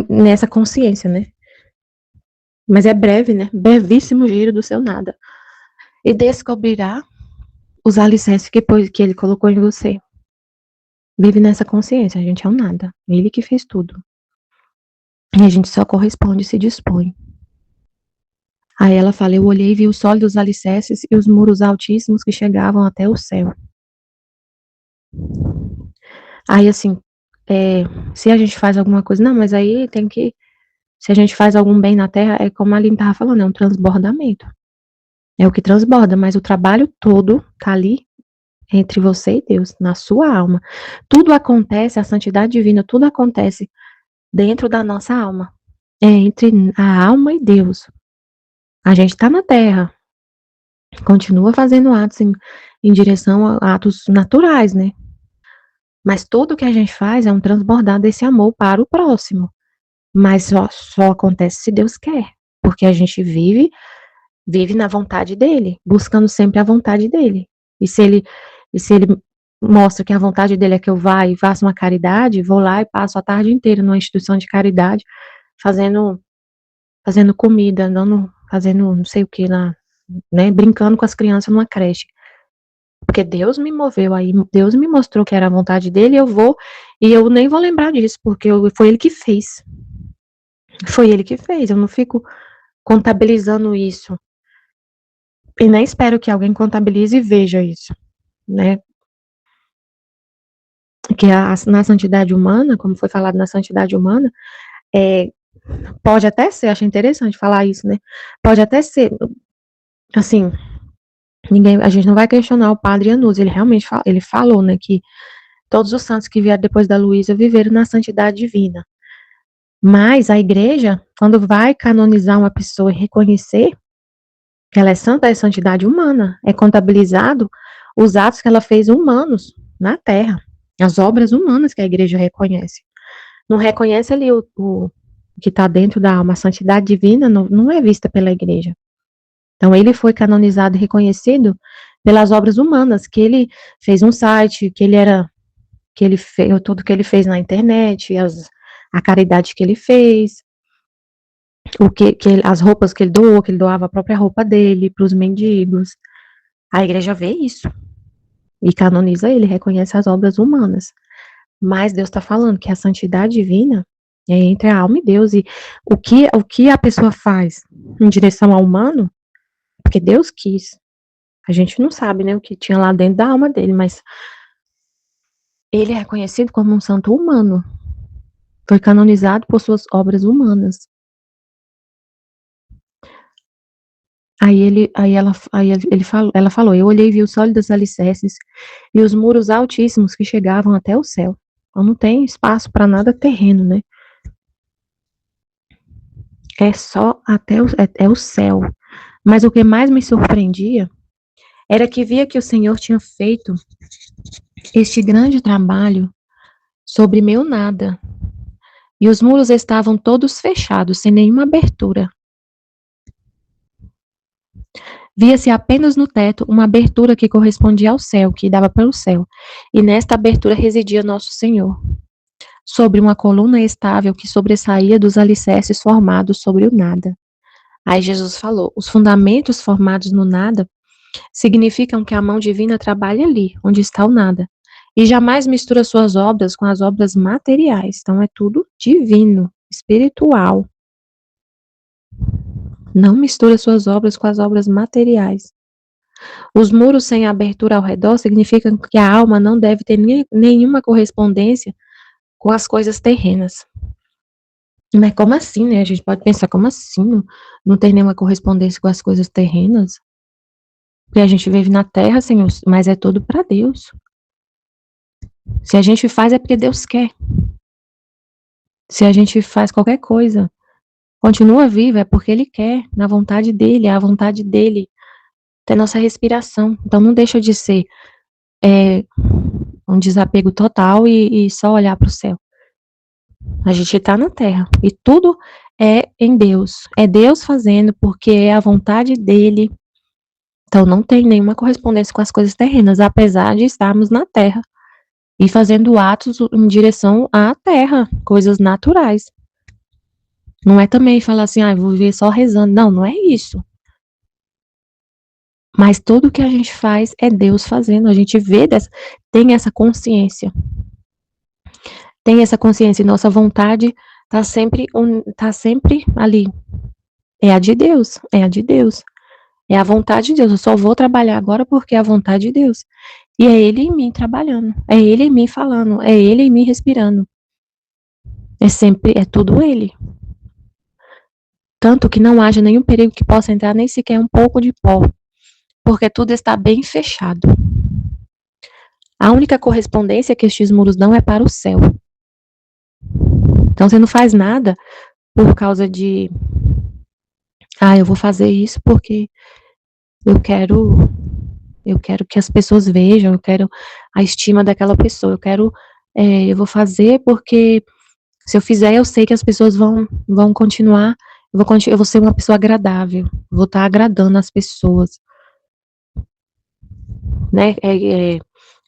nessa consciência, né? Mas é breve, né? Brevíssimo giro do seu nada. e descobrirá os alicerces que ele colocou em você. Vive nessa consciência, a gente é um nada. Ele que fez tudo. E a gente só corresponde e se dispõe. Aí ela fala, eu olhei e vi os sólidos alicerces e os muros altíssimos que chegavam até o céu. Aí assim, se a gente faz alguma coisa, não, mas aí tem que, se a gente faz algum bem na terra, é como a Aline estava falando, é um transbordamento. É o que transborda, mas o trabalho todo tá ali entre você e Deus, na sua alma. Tudo acontece, a santidade divina, tudo acontece dentro da nossa alma. É entre a alma e Deus. A gente está na terra, continua fazendo atos em direção a atos naturais, né? Mas tudo que a gente faz é um transbordar desse amor para o próximo. Mas só acontece se Deus quer, porque a gente vive na vontade dele, buscando sempre a vontade dele. E se ele mostra que a vontade dele é que eu vá e faça uma caridade, vou lá e passo a tarde inteira numa instituição de caridade, fazendo comida, fazendo não sei o que lá, né, brincando com as crianças numa creche. Porque Deus me moveu aí, Deus me mostrou que era a vontade dele, e eu nem vou lembrar disso, porque foi ele que fez. Foi ele que fez, eu não fico contabilizando isso. E nem espero que alguém contabilize e veja isso, né? Que na santidade humana, como foi falado na santidade humana, pode até ser, acho interessante falar isso, né? Pode até ser, assim, a gente não vai questionar o padre Anusa, ele realmente ele falou, né, que todos os santos que vieram depois da Luísa viveram na santidade divina. Mas a igreja, quando vai canonizar uma pessoa e reconhecer que ela é santa, é santidade humana, é contabilizado os atos que ela fez humanos na terra, as obras humanas que a igreja reconhece. Não reconhece ali o que está dentro da alma, a santidade divina não é vista pela igreja. Então, ele foi canonizado e reconhecido pelas obras humanas, que ele fez um site, tudo que ele fez na internet, a caridade que ele fez, as roupas que ele doava a própria roupa dele para os mendigos. A igreja vê isso e canoniza ele, reconhece as obras humanas. Mas Deus está falando que a santidade divina é entre a alma e Deus, e o que a pessoa faz em direção ao humano, porque Deus quis. A gente não sabe, né, o que tinha lá dentro da alma dele, mas ele é reconhecido como um santo humano. Foi canonizado por suas obras humanas. Ela falou, eu olhei e vi os sólidos alicerces e os muros altíssimos que chegavam até o céu. Então não tem espaço para nada terreno, né? É só até o céu. Mas o que mais me surpreendia era que via que o Senhor tinha feito este grande trabalho sobre meu nada. E os muros estavam todos fechados, sem nenhuma abertura. Via-se apenas no teto uma abertura que correspondia ao céu, que dava para o céu. E nesta abertura residia nosso Senhor, sobre uma coluna estável que sobressaía dos alicerces formados sobre o nada. Aí Jesus falou, os fundamentos formados no nada significam que a mão divina trabalha ali, onde está o nada, e jamais mistura suas obras com as obras materiais. Então é tudo divino, espiritual. Não mistura suas obras com as obras materiais. Os muros sem abertura ao redor significam que a alma não deve ter nenhuma correspondência com as coisas terrenas. Mas como assim, né? A gente pode pensar, como assim? Não tem nenhuma correspondência com as coisas terrenas? Porque a gente vive na terra, Senhor, mas é tudo para Deus. Se a gente faz é porque Deus quer. Se a gente faz qualquer coisa, continua vivo, é porque Ele quer, na vontade dEle, é a vontade dEle, ter nossa respiração. Então não deixa de ser um desapego total e só olhar para o céu. A gente está na terra e tudo é em Deus. É Deus fazendo porque é a vontade dEle. Então não tem nenhuma correspondência com as coisas terrenas, apesar de estarmos na terra e fazendo atos em direção à terra, coisas naturais. Não é também falar assim, vou viver só rezando. Não, não é isso. Mas tudo que a gente faz é Deus fazendo. A gente tem essa consciência. Tem essa consciência. E nossa vontade tá sempre ali. É a de Deus. É a de Deus. É a vontade de Deus. Eu só vou trabalhar agora porque é a vontade de Deus. E é Ele em mim trabalhando. É Ele em mim falando. É Ele em mim respirando. É tudo Ele. Tanto que não haja nenhum perigo que possa entrar nem sequer um pouco de pó. Porque tudo está bem fechado. A única correspondência que estes muros dão é para o céu. Então você não faz nada por causa de eu vou fazer isso porque eu quero que as pessoas vejam, eu quero a estima daquela pessoa, eu vou fazer porque se eu fizer, eu sei que as pessoas vão continuar, eu vou ser uma pessoa agradável, vou estar agradando as pessoas, né?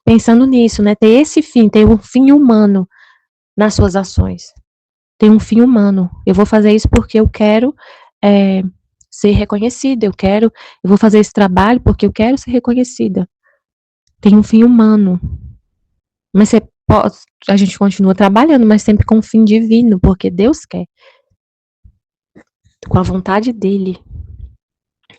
Pensando nisso, né? Ter esse fim, ter um fim humano nas suas ações. Tem um fim humano. Eu vou fazer isso porque eu quero ser reconhecida, eu vou fazer esse trabalho porque eu quero ser reconhecida. Tem um fim humano. Mas a gente continua trabalhando, mas sempre com um fim divino, porque Deus quer. Com a vontade dele.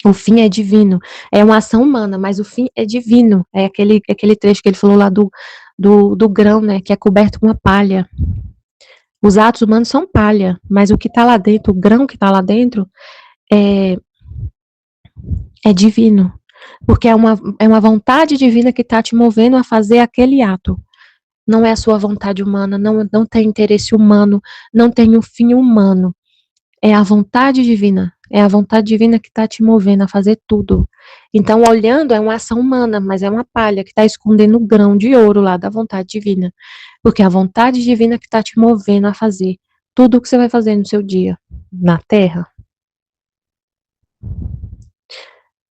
O fim é divino. É uma ação humana, mas o fim é divino. É aquele trecho que ele falou lá do grão, né, que é coberto com uma palha. Os atos humanos são palha, mas o que está lá dentro, o grão que está lá dentro, é divino. Porque é uma vontade divina que está te movendo a fazer aquele ato. Não é a sua vontade humana, não tem interesse humano, não tem um fim humano. É a vontade divina. É a vontade divina que está te movendo a fazer tudo. Então, olhando, é uma ação humana, mas é uma palha que está escondendo o grão de ouro lá da vontade divina. Porque é a vontade divina que está te movendo a fazer tudo o que você vai fazer no seu dia, na terra.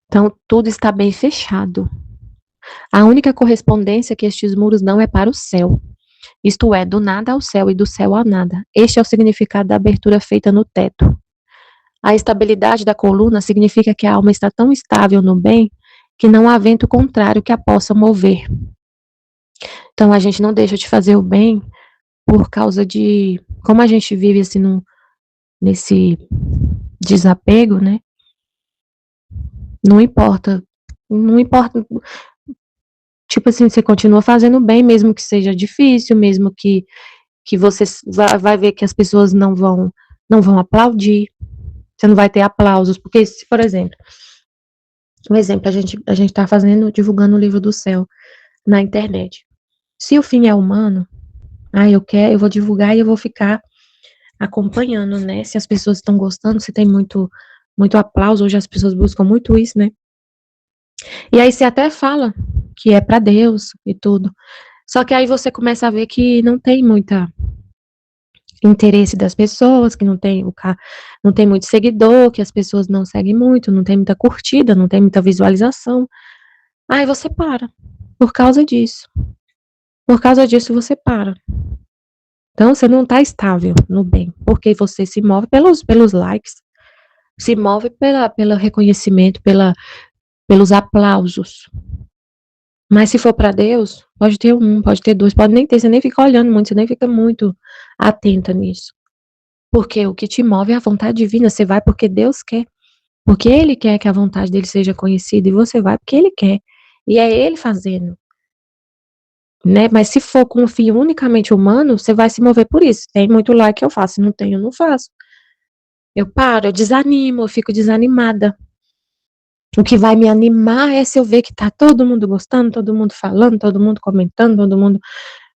Então, tudo está bem fechado. A única correspondência que estes muros dão é para o céu. Isto é, do nada ao céu e do céu ao nada. Este é o significado da abertura feita no teto. A estabilidade da coluna significa que a alma está tão estável no bem que não há vento contrário que a possa mover. Então, a gente não deixa de fazer o bem por causa de... Como a gente vive assim nesse desapego, né? Não importa. Tipo assim, você continua fazendo bem, mesmo que seja difícil, mesmo que você vai ver que as pessoas não vão aplaudir. Você não vai ter aplausos, porque se, por exemplo, a gente tá divulgando o livro do céu na internet. Se o fim é humano, eu vou divulgar e eu vou ficar acompanhando, né? Se as pessoas estão gostando, se tem muito aplauso, hoje as pessoas buscam muito isso, né? E aí você até fala que é para Deus e tudo. Só que aí você começa a ver que não tem muita interesse das pessoas, que não tem muito seguidor, que as pessoas não seguem muito, não tem muita curtida, não tem muita visualização. Aí você para. Por causa disso. Por causa disso você para. Então você não está estável no bem, porque você se move pelos likes, se move pelo reconhecimento, pelos aplausos. Mas se for para Deus, pode ter um, pode ter dois, pode nem ter, você nem fica olhando muito, você nem fica muito atenta nisso. Porque o que te move é a vontade divina, você vai porque Deus quer. Porque Ele quer que a vontade dele seja conhecida, e você vai porque Ele quer. E é Ele fazendo. Né? Mas se for com um fim unicamente humano, você vai se mover por isso. Tem muito like, eu faço, não tenho, eu não faço. Eu paro, eu desanimo, eu fico desanimada. O que vai me animar é se eu ver que tá todo mundo gostando, todo mundo falando, todo mundo comentando, todo mundo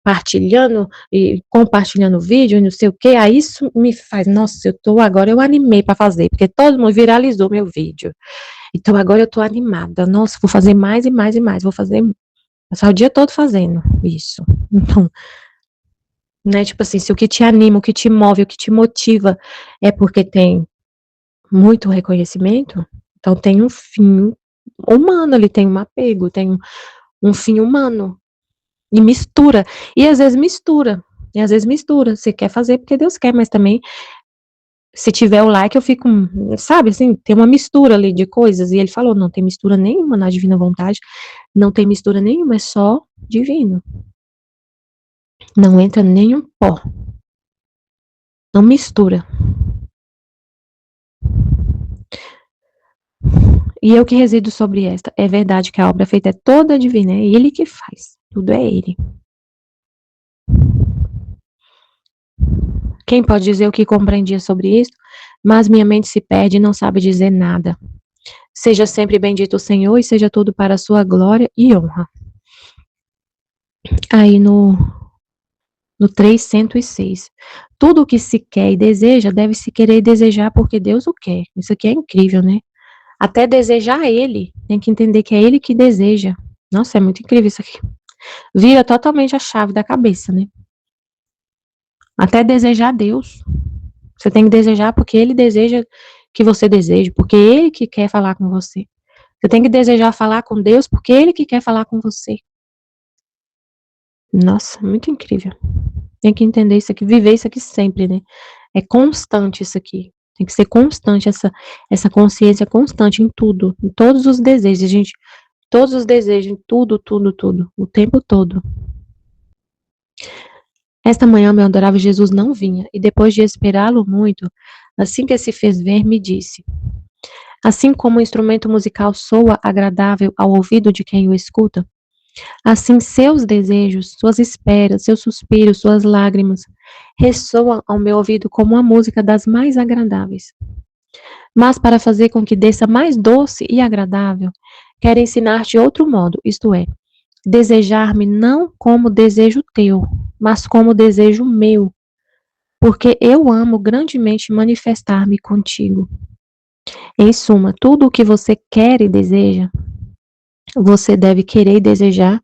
partilhando e compartilhando o vídeo e não sei o que. Aí isso me faz, nossa, agora eu animei para fazer, porque todo mundo viralizou meu vídeo. Então agora eu tô animada. Nossa, vou fazer mais e mais e mais, passar o dia todo fazendo isso. Então, né, tipo assim, se o que te anima, o que te move, o que te motiva é porque tem muito reconhecimento, então tem um fim humano ali, tem um apego, tem um fim humano. E mistura. E às vezes mistura. Você quer fazer porque Deus quer, mas também Se tiver o like, eu fico, sabe, assim, tem uma mistura ali de coisas. E ele falou, não tem mistura nenhuma na divina vontade, não tem mistura nenhuma, é só divino. Não entra nenhum pó. Não mistura. E eu que resido sobre esta. É verdade que a obra feita é toda divina, é ele que faz. Tudo é ele. Quem pode dizer o que compreendia sobre isso? Mas minha mente se perde e não sabe dizer nada. Seja sempre bendito o Senhor e seja tudo para a sua glória e honra. Aí no 306. Tudo o que se quer e deseja deve se querer e desejar porque Deus o quer. Isso aqui é incrível, né? Até desejar ele, tem que entender que é ele que deseja. Nossa, é muito incrível isso aqui. Vira totalmente a chave da cabeça, né? Até desejar Deus. Você tem que desejar porque ele deseja que você deseje, porque ele que quer falar com você. Você tem que desejar falar com Deus porque ele que quer falar com você. Nossa, muito incrível. Tem que entender isso aqui, viver isso aqui sempre, né? É constante isso aqui. Tem que ser constante, essa consciência constante em tudo, em todos os desejos, gente. Todos os desejos, em tudo, tudo, tudo, o tempo todo. Esta manhã, meu adorável Jesus não vinha, e depois de esperá-lo muito, assim que se fez ver, me disse: assim como o instrumento musical soa agradável ao ouvido de quem o escuta, assim seus desejos, suas esperas, seus suspiros, suas lágrimas, ressoam ao meu ouvido como uma música das mais agradáveis. Mas para fazer com que desça mais doce e agradável, quero ensinar-te outro modo, isto é, desejar-me não como desejo teu, mas como desejo meu, porque eu amo grandemente manifestar-me contigo. Em suma, tudo o que você quer e deseja, você deve querer e desejar,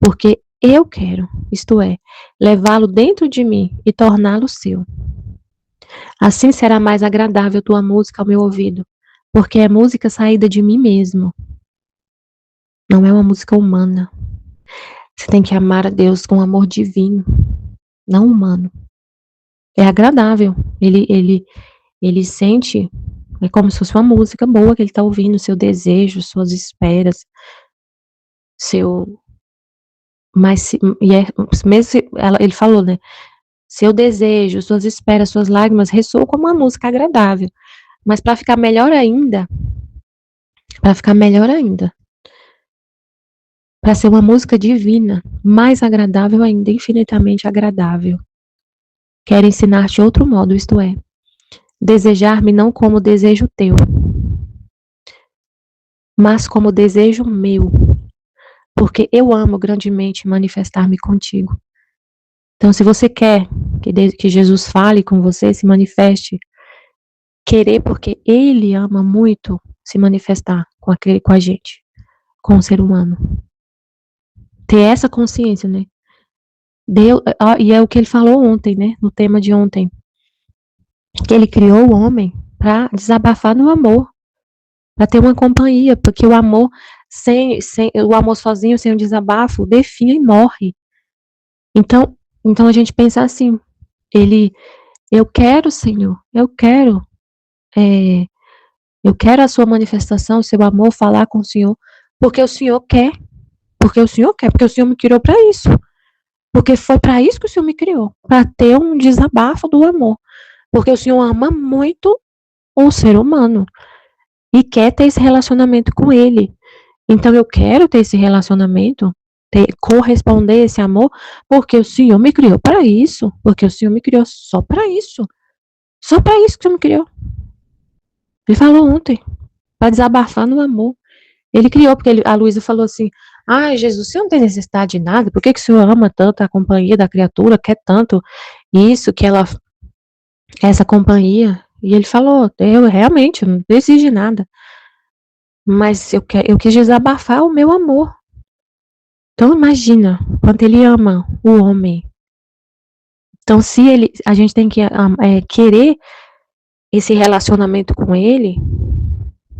porque eu quero, isto é, levá-lo dentro de mim e torná-lo seu. Assim será mais agradável tua música ao meu ouvido, porque é música saída de mim mesmo. Não é uma música humana. Você tem que amar a Deus com amor divino, não humano. É agradável. Ele sente, é como se fosse uma música boa que ele está ouvindo, seu desejo, suas esperas, seu. Mas, mesmo ele falou, né? Seu desejo, suas esperas, suas lágrimas ressoam como uma música agradável. Mas para ficar melhor ainda, para ser uma música divina, mais agradável ainda, infinitamente agradável. Quero ensinar-te outro modo, isto é, desejar-me não como desejo teu, mas como desejo meu, porque eu amo grandemente manifestar-me contigo. Então, se você quer que Jesus fale com você, se manifeste, querer porque ele ama muito se manifestar com a gente, com o ser humano. Ter essa consciência, né? E é o que ele falou ontem, né? No tema de ontem. Que ele criou o homem para desabafar no amor, para ter uma companhia, porque o amor o amor sozinho, sem o desabafo, definha e morre. Então a gente pensa assim, eu quero, Senhor, eu quero a sua manifestação, o seu amor, falar com o Senhor, porque o Senhor quer, porque o Senhor me criou para isso, porque foi para isso que o Senhor me criou, para ter um desabafo do amor, porque o Senhor ama muito o ser humano e quer ter esse relacionamento com ele. Então eu quero ter esse relacionamento, corresponder a esse amor, porque o Senhor me criou para isso, porque o Senhor me criou só para isso. Só para isso que o Senhor me criou. Ele falou ontem, para desabafar no amor. Ele criou, porque a Luísa falou assim, Jesus, você não tem necessidade de nada, por que o Senhor ama tanto a companhia da criatura, quer tanto isso, que ela, essa companhia? E ele falou, eu realmente não preciso de nada, mas eu quis desabafar o meu amor. Então imagina quanto ele ama o homem. Então a gente tem que querer esse relacionamento com ele,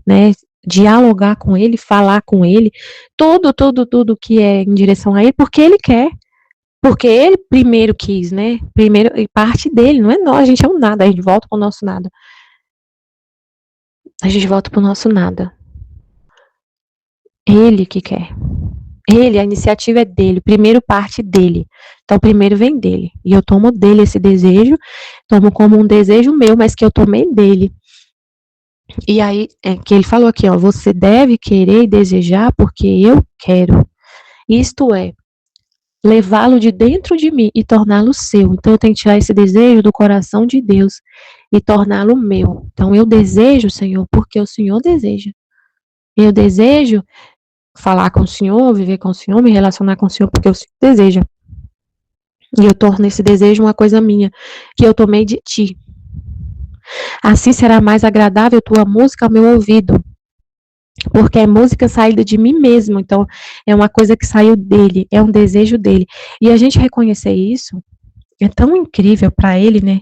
né? Dialogar com ele, falar com ele, tudo que é em direção a ele, porque ele quer. Porque ele primeiro quis, né? Primeiro, e parte dele, não é nós, a gente é um nada, a gente volta pro nosso nada. A gente volta pro nosso nada. Ele que quer. Ele, a iniciativa é dele, primeiro parte dele. Então, primeiro vem dele. E eu tomo dele esse desejo, tomo como um desejo meu, mas que eu tomei dele. E aí, que ele falou aqui, ó, você deve querer e desejar porque eu quero. Isto é, levá-lo de dentro de mim e torná-lo seu. Então, eu tenho que tirar esse desejo do coração de Deus e torná-lo meu. Então, eu desejo, Senhor, porque o Senhor deseja. Eu desejo falar com o Senhor, viver com o Senhor, me relacionar com o Senhor, porque o Senhor deseja. E eu torno esse desejo uma coisa minha, que eu tomei de ti. Assim será mais agradável tua música ao meu ouvido, porque é música saída de mim mesmo, então é uma coisa que saiu dele, é um desejo dele. E a gente reconhecer isso é tão incrível para ele, né?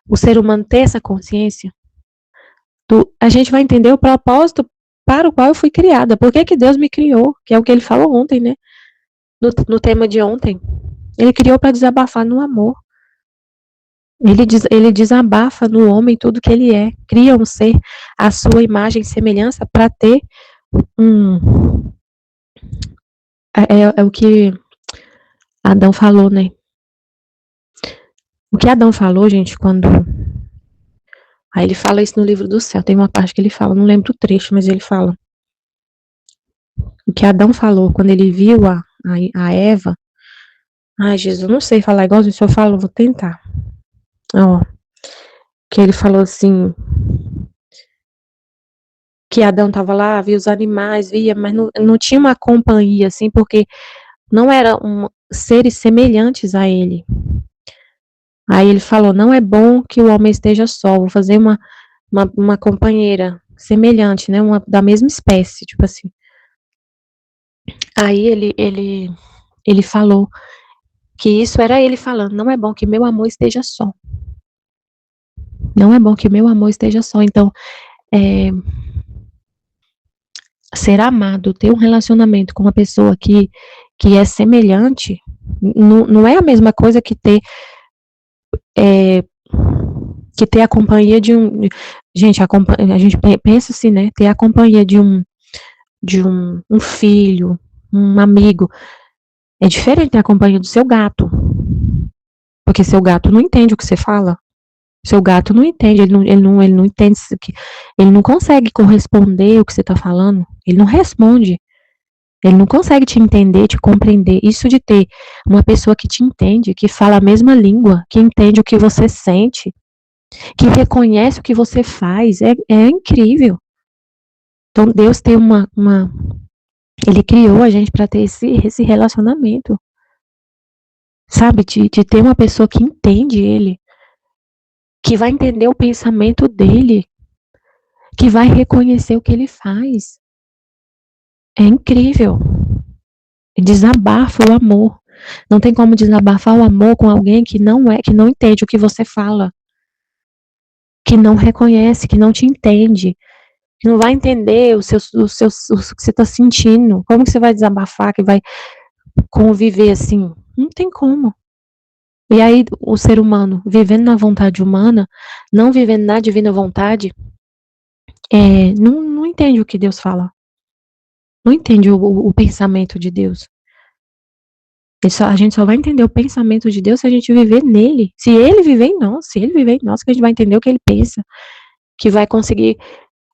O ser humano ter essa consciência, a gente vai entender o propósito para o qual eu fui criada, por que Deus me criou, que é o que ele falou ontem, né? No tema de ontem. Ele criou para desabafar no amor. Ele desabafa no homem tudo que ele é, cria um ser à sua imagem e semelhança para ter é o que Adão falou, né? O que Adão falou, gente, quando... Aí ele fala isso no livro do céu, tem uma parte que ele fala, não lembro o trecho, mas ele fala. O que Adão falou quando ele viu a Eva... Ai, Jesus, não sei falar igual o senhor fala, vou tentar. Ó, que ele falou assim... Que Adão estava lá, via os animais, via, mas não tinha uma companhia, assim, porque não eram seres semelhantes a ele. Aí ele falou, não é bom que o homem esteja só, vou fazer uma companheira semelhante, né, da mesma espécie, tipo assim. Aí ele falou que isso era ele falando, não é bom que meu amor esteja só. Não é bom que meu amor esteja só. Então, ser amado, ter um relacionamento com uma pessoa que é semelhante, não é a mesma coisa que ter a companhia de um... Gente, a gente pensa assim, né? Ter a companhia de um filho, um amigo. É diferente da companhia do seu gato. Porque seu gato não entende o que você fala. Seu gato não entende, ele não entende, ele não consegue corresponder o que você está falando. Ele não responde. Ele não consegue te entender, te compreender. Isso de ter uma pessoa que te entende, que fala a mesma língua, que entende o que você sente, que reconhece o que você faz, é incrível. Então, Deus tem Ele criou a gente para ter esse relacionamento. Sabe? De ter uma pessoa que entende ele, que vai entender o pensamento dele, que vai reconhecer o que ele faz. É incrível. Desabafa o amor. Não tem como desabafar o amor com alguém que não entende o que você fala, que não reconhece, que não te entende, que não vai entender o que você está sentindo. Como que você vai desabafar, que vai conviver assim? Não tem como. E aí o ser humano, vivendo na vontade humana, não vivendo na divina vontade, não entende o que Deus fala. Não entende o pensamento de Deus. A gente só vai entender o pensamento de Deus se a gente viver nele. Se ele viver em nós, que a gente vai entender o que ele pensa, que vai conseguir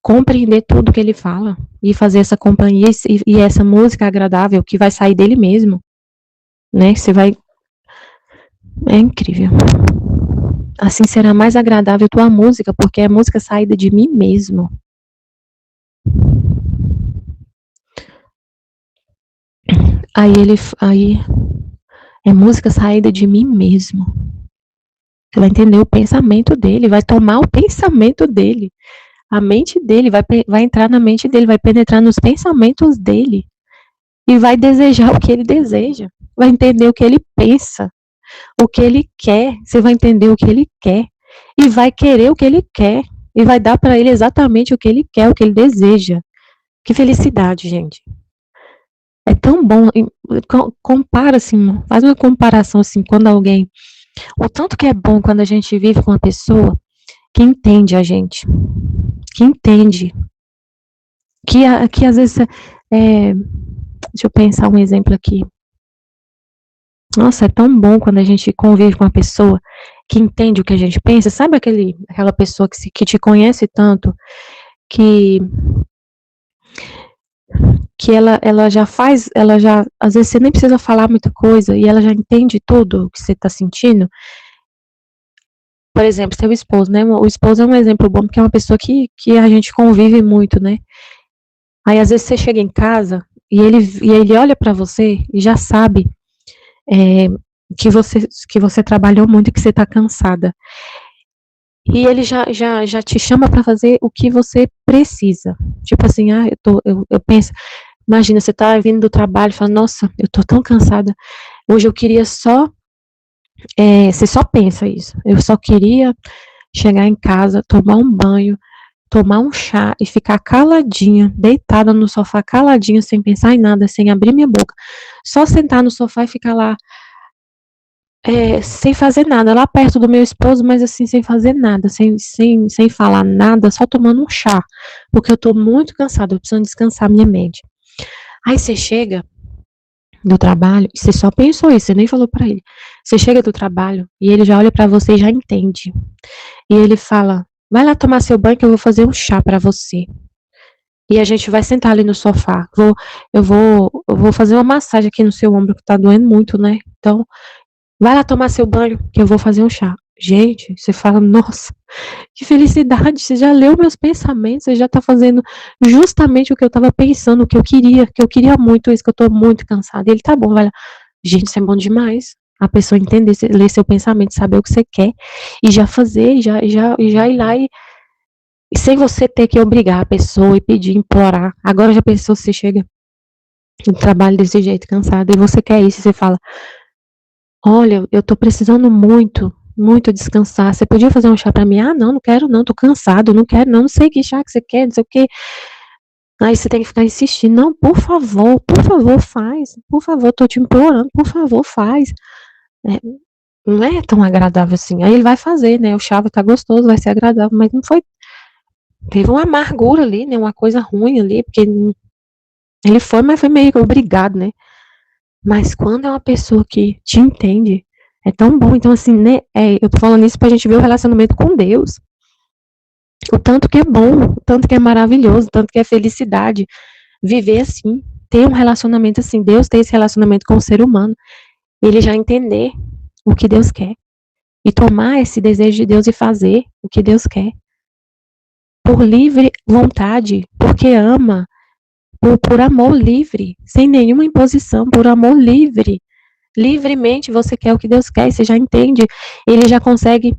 compreender tudo que ele fala e fazer essa companhia e essa música agradável que vai sair dele mesmo, né? Você vai... É incrível. Assim será mais agradável tua música, porque é música saída de mim mesmo. Aí é música saída de mim mesmo. Você vai entender o pensamento dele, vai tomar o pensamento dele. A mente dele vai entrar na mente dele, vai penetrar nos pensamentos dele. E vai desejar o que ele deseja. Vai entender o que ele pensa. O que ele quer. Você vai entender o que ele quer. E vai querer o que ele quer. E vai dar para ele exatamente o que ele quer, o que ele deseja. Que felicidade, gente. É tão bom, compara assim, faz uma comparação assim, quando alguém, o tanto que é bom quando a gente vive com uma pessoa que entende a gente, que entende, que às vezes, deixa eu pensar um exemplo aqui. Nossa, é tão bom quando a gente convive com uma pessoa que entende o que a gente pensa, sabe aquela pessoa que te conhece tanto, que ela já, às vezes você nem precisa falar muita coisa e ela já entende tudo o que você está sentindo. Por exemplo, seu esposo, né? O esposo é um exemplo bom porque é uma pessoa que a gente convive muito, né? Aí às vezes você chega em casa e ele olha para você e já sabe é, que você trabalhou muito e que você está cansada. E ele já te chama para fazer o que você precisa. Tipo assim, eu penso, imagina, você tá vindo do trabalho e fala, nossa, eu tô tão cansada. Hoje eu queria só, você só pensa isso. Eu só queria chegar em casa, tomar um banho, tomar um chá e ficar caladinha, deitada no sofá, caladinha, sem pensar em nada, sem abrir minha boca. Só sentar no sofá e ficar lá, sem fazer nada, lá perto do meu esposo, mas assim, sem fazer nada, sem falar nada, só tomando um chá, porque eu tô muito cansada, eu preciso descansar minha mente. Aí você chega do trabalho, e você só pensou isso, você nem falou pra ele. Você chega do trabalho e ele já olha pra você e já entende. E ele fala: vai lá tomar seu banho que eu vou fazer um chá pra você. E a gente vai sentar ali no sofá. Eu vou fazer uma massagem aqui no seu ombro que tá doendo muito, né? Então, vai lá tomar seu banho que eu vou fazer um chá. Gente, você fala, nossa, que felicidade, você já leu meus pensamentos, você já tá fazendo justamente o que eu tava pensando, o que eu queria muito isso, que eu tô muito cansada. E ele, tá bom, vai lá. Gente, isso é bom demais. A pessoa entender, ler seu pensamento, saber o que você quer e já fazer, já ir lá e sem você ter que obrigar a pessoa e pedir, implorar. Agora já pensou, você chega no trabalho desse jeito, cansada, e você quer isso, e você fala, olha, eu tô precisando muito, muito descansar. Você podia fazer um chá pra mim? Ah, não, não quero não, tô cansado, não quero não, não sei que chá que você quer, não sei o quê. Aí você tem que ficar insistindo, não, por favor, faz, por favor, tô te implorando, por favor, faz. É, não é tão agradável assim. Aí ele vai fazer, né? O chá vai estar gostoso, vai ser agradável, mas não foi. Teve uma amargura ali, né? Uma coisa ruim ali, porque ele foi, mas foi meio que obrigado, né? Mas quando é uma pessoa que te entende, é tão bom. Então, assim, né? Eu tô falando isso pra gente ver o relacionamento com Deus. O tanto que é bom, o tanto que é maravilhoso, o tanto que é felicidade. Viver assim, ter um relacionamento assim. Deus tem esse relacionamento com o ser humano. Ele já entender o que Deus quer. E tomar esse desejo de Deus e fazer o que Deus quer. Por livre vontade, porque ama, por amor livre, sem nenhuma imposição, por amor livre. Livremente você quer o que Deus quer, e você já entende, ele já consegue,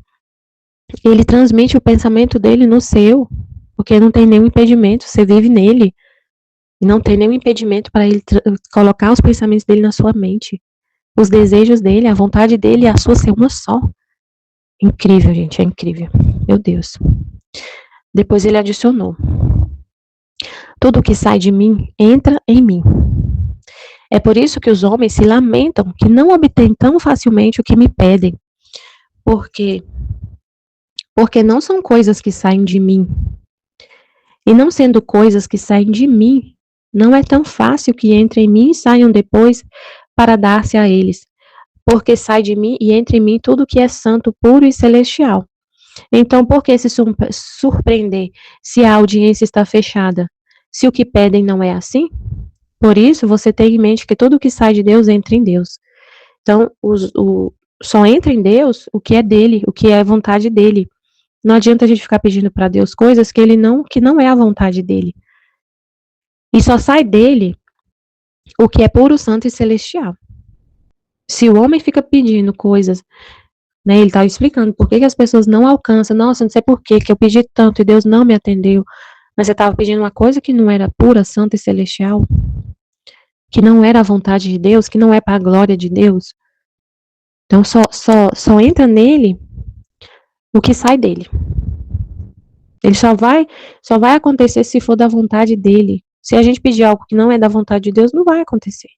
ele transmite o pensamento dele no seu, porque não tem nenhum impedimento, você vive nele, e não tem nenhum impedimento para ele colocar os pensamentos dele na sua mente, os desejos dele, a vontade dele e a sua ser uma só. Incrível, gente, é incrível, meu Deus. Depois ele adicionou, tudo que sai de mim, entra em mim. É por isso que os homens se lamentam que não obtêm tão facilmente o que me pedem, porque não são coisas que saem de mim. E não sendo coisas que saem de mim, não é tão fácil que entrem em mim e saiam depois para dar-se a eles, porque sai de mim e entra em mim tudo que é santo, puro e celestial. Então, por que se surpreender se a audiência está fechada? Se o que pedem não é assim? Por isso, você tem em mente que tudo que sai de Deus entra em Deus. Então, só entra em Deus o que é dele, o que é a vontade dele. Não adianta a gente ficar pedindo para Deus coisas que não é a vontade dele. E só sai dele o que é puro, santo e celestial. Se o homem fica pedindo coisas, né, ele está explicando por que as pessoas não alcançam. Nossa, não sei por que eu pedi tanto e Deus não me atendeu. Mas você estava pedindo uma coisa que não era pura, santa e celestial, que não era a vontade de Deus, que não é para a glória de Deus. Então só entra nele o que sai dele. Ele só vai acontecer se for da vontade dele, Se a gente pedir algo que não é da vontade de Deus, não vai acontecer.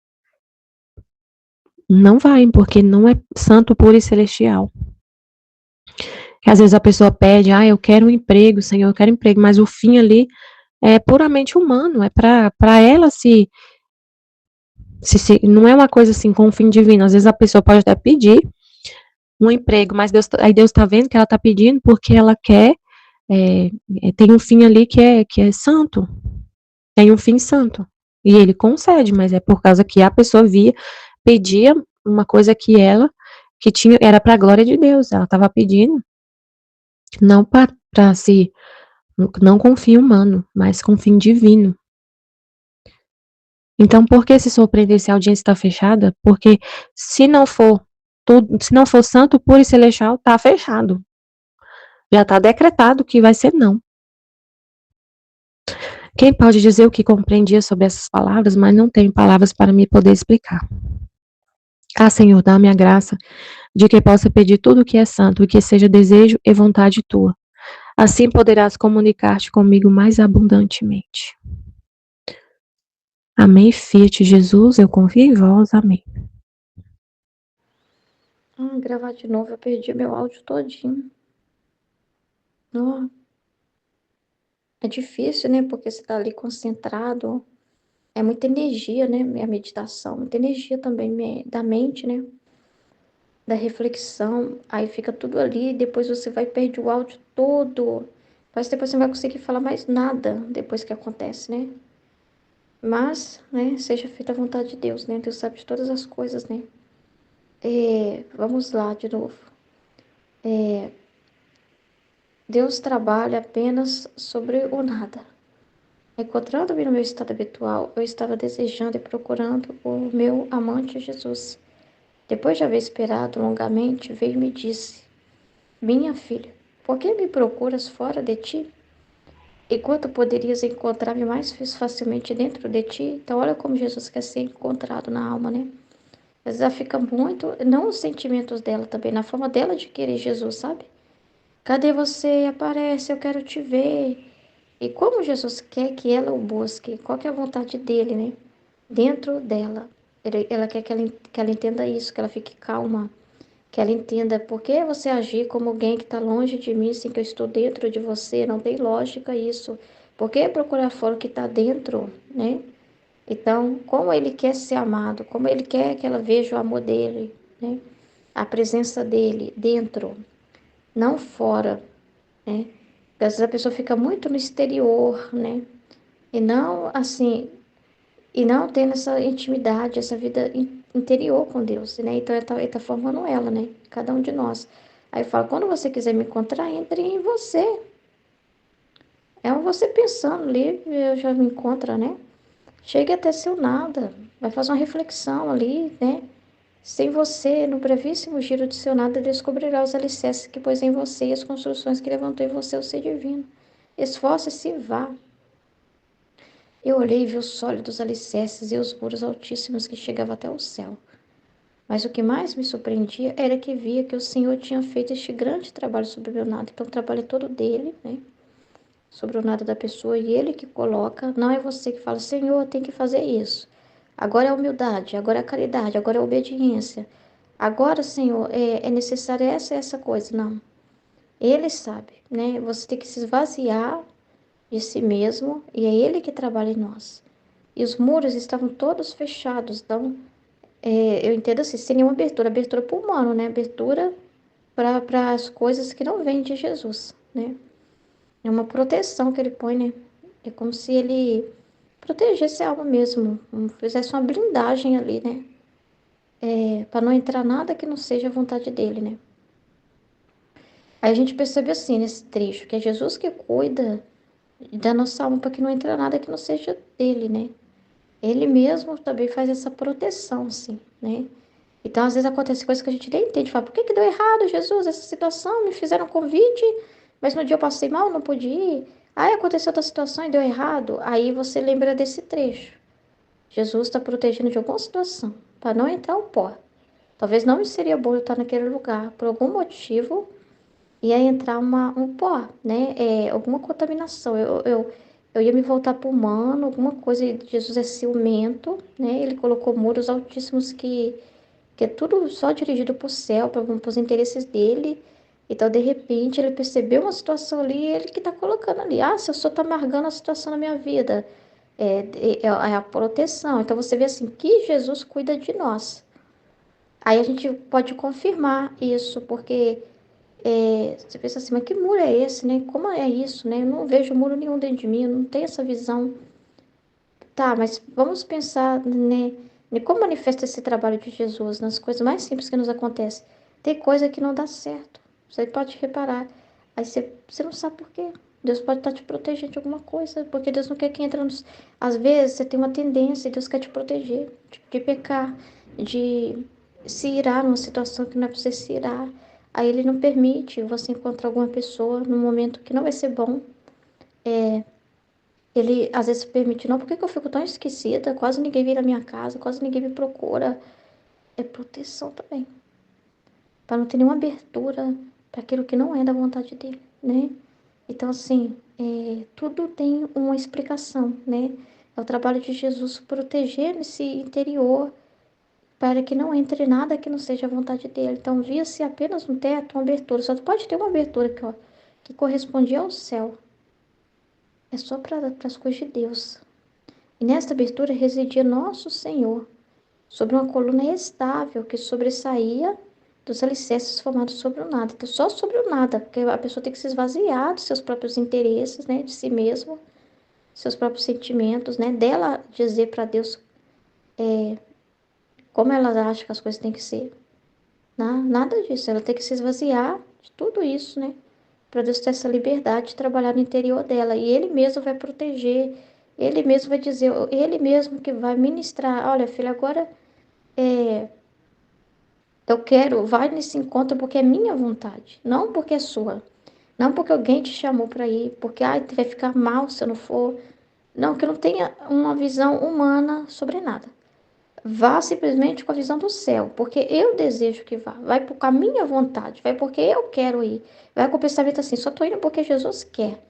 Não vai, porque não é santo, puro e celestial. Que às vezes a pessoa pede, eu quero um emprego, Senhor, eu quero um emprego, mas o fim ali é puramente humano, é para ela não é uma coisa assim com um fim divino. Às vezes a pessoa pode até pedir um emprego, mas aí Deus está vendo que ela está pedindo porque ela quer, tem um fim ali que é santo, tem um fim santo. E ele concede, mas é por causa que a pessoa pedia uma coisa que tinha, era para a glória de Deus. Ela estava pedindo não para não com fim humano, mas com fim divino. Então, por que se surpreender se a audiência está fechada? Porque se não for santo, puro e celestial, está fechado. Já está decretado que vai ser não. Quem pode dizer o que compreendia sobre essas palavras, mas não tem palavras para me poder explicar? Senhor, dá-me a graça de que possa pedir tudo o que é santo e que seja desejo e vontade tua. Assim poderás comunicar-te comigo mais abundantemente. Amém, Fiat Jesus, eu confio em vós, amém. Gravar de novo, eu perdi meu áudio todinho. É difícil, né? Porque você tá ali concentrado. É muita energia, né? Minha meditação, muita energia também da mente, né? Da reflexão. Aí fica tudo ali, depois você vai perder o áudio todo. Mas depois você não vai conseguir falar mais nada depois que acontece, né? Mas, né, seja feita a vontade de Deus, né? Deus sabe de todas as coisas, né? Vamos lá de novo. Deus trabalha apenas sobre o nada. Encontrando-me no meu estado habitual, eu estava desejando e procurando o meu amante Jesus. Depois de haver esperado longamente, veio e me disse: Minha filha, por que me procuras fora de ti? Enquanto poderias encontrar-me mais facilmente dentro de ti, então olha como Jesus quer ser encontrado na alma, né? Às vezes ela fica muito, não os sentimentos dela também, na forma dela de querer Jesus, sabe? Cadê você? Aparece, eu quero te ver. E como Jesus quer que ela o busque, qual que é a vontade dele, né? Dentro dela. Ela quer que ela entenda isso, que ela fique calma, que ela entenda por que você agir como alguém que está longe de mim, sem que eu estou dentro de você, não tem lógica isso. Por que procurar fora o que está dentro, né? Então, como ele quer ser amado, como ele quer que ela veja o amor dele, né? A presença dele dentro, não fora, né? Porque às vezes a pessoa fica muito no exterior, né? E não assim, e não tendo essa intimidade, essa vida interior com Deus, né? Então ele tá formando ela, né? Cada um de nós. Aí fala, quando você quiser me encontrar, entre em você. É você pensando ali, eu já me encontra, né? Chegue até seu nada. Vai fazer uma reflexão ali, né? Sem você, no brevíssimo giro de seu nada, descobrirá os alicerces que pôs em você e as construções que levantou em você o ser divino. Esforce-se e vá. Eu olhei e vi os sólidos alicerces e os muros altíssimos que chegavam até o céu. Mas o que mais me surpreendia era que via que o Senhor tinha feito este grande trabalho sobre o meu nada. Então, o trabalho é todo dele, né? Sobre o nada da pessoa, e ele que coloca, não é você que fala, Senhor, tem que fazer isso. Agora é humildade, agora é caridade, agora é obediência. Agora, Senhor, é necessário essa coisa. Não. Ele sabe, né? Você tem que se esvaziar de si mesmo, e é ele que trabalha em nós. E os muros estavam todos fechados, então, eu entendo assim, sem nenhuma abertura para o humano, né? Abertura para as coisas que não vêm de Jesus, né? É uma proteção que ele põe, né? É como se ele protegesse a alma mesmo, fizesse uma blindagem ali, né? Para não entrar nada que não seja a vontade dele, né? Aí a gente percebe assim nesse trecho, que é Jesus que cuida da nossa alma para que não entre nada que não seja dele, né? Ele mesmo também faz essa proteção, assim, né? Então, às vezes acontece coisas que a gente nem entende. Fala, por que deu errado, Jesus, essa situação? Me fizeram um convite, mas no dia eu passei mal, não pude ir. Aí aconteceu outra situação e deu errado. Aí você lembra desse trecho. Jesus está protegendo de alguma situação, para não entrar o pó. Talvez não seria bom eu estar naquele lugar, por algum motivo, ia entrar um pó, né? Alguma contaminação. eu ia me voltar para o humano, alguma coisa. Jesus é ciumento, né? Ele colocou muros altíssimos que é tudo só dirigido para o céu, para os interesses dele. Então, de repente, ele percebeu uma situação ali, ele que está colocando ali. Ah, se eu só está amargando a situação na minha vida, é a proteção. Então, você vê assim, que Jesus cuida de nós. Aí a gente pode confirmar isso, porque você pensa assim, mas que muro é esse, né? Como é isso, né? Eu não vejo muro nenhum dentro de mim, eu não tenho essa visão. Tá, mas vamos pensar, né, em como manifesta esse trabalho de Jesus nas coisas mais simples que nos acontecem. Tem coisa que não dá certo. Você pode reparar. Aí você não sabe por quê. Deus pode estar te protegendo de alguma coisa, porque Deus não quer que entre nos... Às vezes você tem uma tendência, Deus quer te proteger de pecar, de se irar numa situação que não é para você se irar. Aí Ele não permite você encontrar alguma pessoa num momento que não vai ser bom. Ele às vezes permite, não, por que que eu fico tão esquecida? Quase ninguém vem na minha casa, quase ninguém me procura. É proteção também, para não ter nenhuma abertura para aquilo que não é da vontade dele, né? Então, assim, tudo tem uma explicação, né? É o trabalho de Jesus proteger esse interior para que não entre nada que não seja a vontade dele. Então, via-se apenas um teto, uma abertura. Só pode ter uma abertura aqui, ó, que correspondia ao céu. É só para as coisas de Deus. E nesta abertura residia nosso Senhor, sobre uma coluna estável que sobressaía dos alicerces formados sobre o nada. Então, só sobre o nada, porque a pessoa tem que se esvaziar dos seus próprios interesses, né, de si mesma, seus próprios sentimentos, né, dela dizer para Deus como ela acha que as coisas têm que ser. Nada disso, ela tem que se esvaziar de tudo isso, né, para Deus ter essa liberdade de trabalhar no interior dela. E Ele mesmo vai proteger, Ele mesmo vai dizer, Ele mesmo que vai ministrar. Olha, filha, agora eu quero, vai nesse encontro porque é minha vontade, não porque é sua. Não porque alguém te chamou para ir, porque ai, vai ficar mal se eu não for. Não, que eu não tenha uma visão humana sobre nada. Vá simplesmente com a visão do céu, porque eu desejo que vá. Vai com a minha vontade, vai porque eu quero ir. Vai com o pensamento assim, só estou indo porque Jesus quer.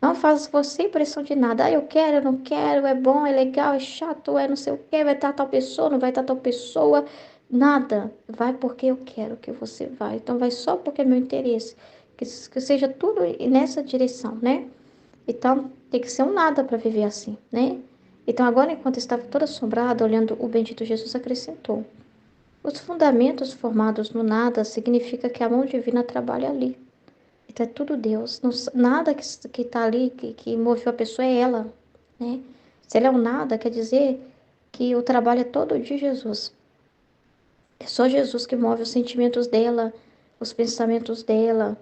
Não faça você impressão de nada. Ah, eu quero, eu não quero, é bom, é legal, é chato, é não sei o quê, vai estar tal pessoa, não vai estar tal pessoa. Nada. Vai porque eu quero que você vá. Então vai só porque é meu interesse. Que seja tudo nessa direção, né? Então tem que ser um nada para viver assim, né? Então agora, enquanto estava toda assombrada, olhando o bendito Jesus, acrescentou: os fundamentos formados no nada significa que a mão divina trabalha ali. Então é tudo Deus. Nada que está ali, que moveu a pessoa é ela, né? Se ela é um nada, quer dizer que o trabalho é todo de Jesus. É só Jesus que move os sentimentos dela, os pensamentos dela,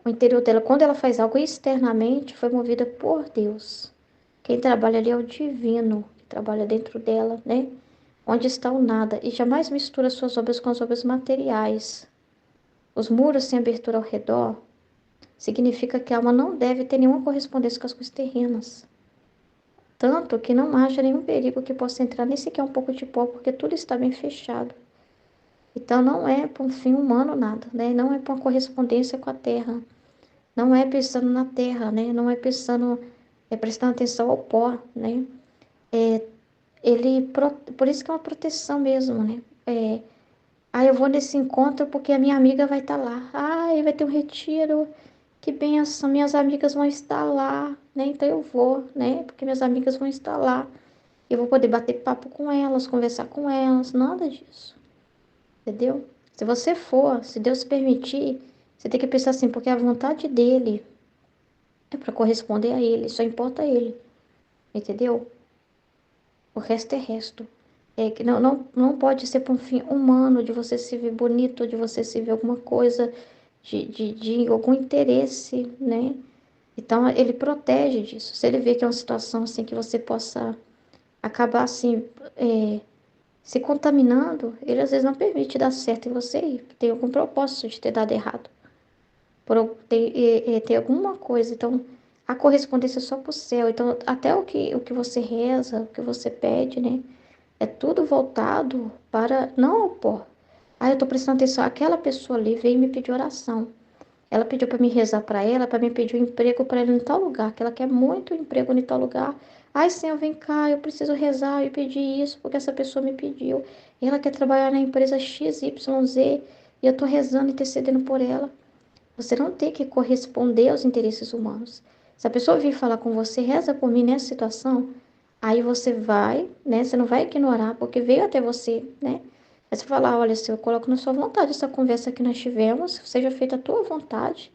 o interior dela. Quando ela faz algo externamente, foi movida por Deus. Quem trabalha ali é o divino, que trabalha dentro dela, né? Onde está o nada. E jamais mistura suas obras com as obras materiais. Os muros sem abertura ao redor significa que a alma não deve ter nenhuma correspondência com as coisas terrenas. Tanto que não haja nenhum perigo que possa entrar nem sequer um pouco de pó, porque tudo está bem fechado. Então não é para um fim humano nada, né? Não é para uma correspondência com a terra. Não é pensando na terra, né? Não é pensando, prestando atenção ao pó, né? Por isso que é uma proteção mesmo, né? Eu vou nesse encontro porque a minha amiga vai estar lá. Vai ter um retiro. Que benção, minhas amigas vão estar lá, né? Então eu vou, né? Porque minhas amigas vão estar lá. Eu vou poder bater papo com elas, conversar com elas, nada disso. Entendeu? Se você for, se Deus permitir, você tem que pensar assim, porque a vontade dele é para corresponder a ele, só importa ele. Entendeu? O resto é resto. É que não pode ser por um fim humano, de você se ver bonito, de você se ver alguma coisa, de algum interesse, né? Então, ele protege disso. Se ele vê que é uma situação assim que você possa acabar assim, se contaminando, ele às vezes não permite dar certo em você ir. Tem algum propósito de ter dado errado. Tem alguma coisa. Então, a correspondência é só para o céu. Então, até o que você reza, o que você pede, né? É tudo voltado para não ao pó. Eu estou prestando atenção. Aquela pessoa ali veio me pedir oração. Ela pediu para me rezar para me pedir um emprego para ela em tal lugar, que ela quer muito emprego em tal lugar. Ai, Senhor, vem cá, eu preciso rezar e pedir isso, porque essa pessoa me pediu. E ela quer trabalhar na empresa XYZ, e eu estou rezando e intercedendo por ela. Você não tem que corresponder aos interesses humanos. Se a pessoa vir falar com você, reza por mim nessa situação, aí você vai, né? Você não vai ignorar, porque veio até você, né? Aí você fala, olha, Senhor, eu coloco na sua vontade essa conversa que nós tivemos, seja feita a tua vontade,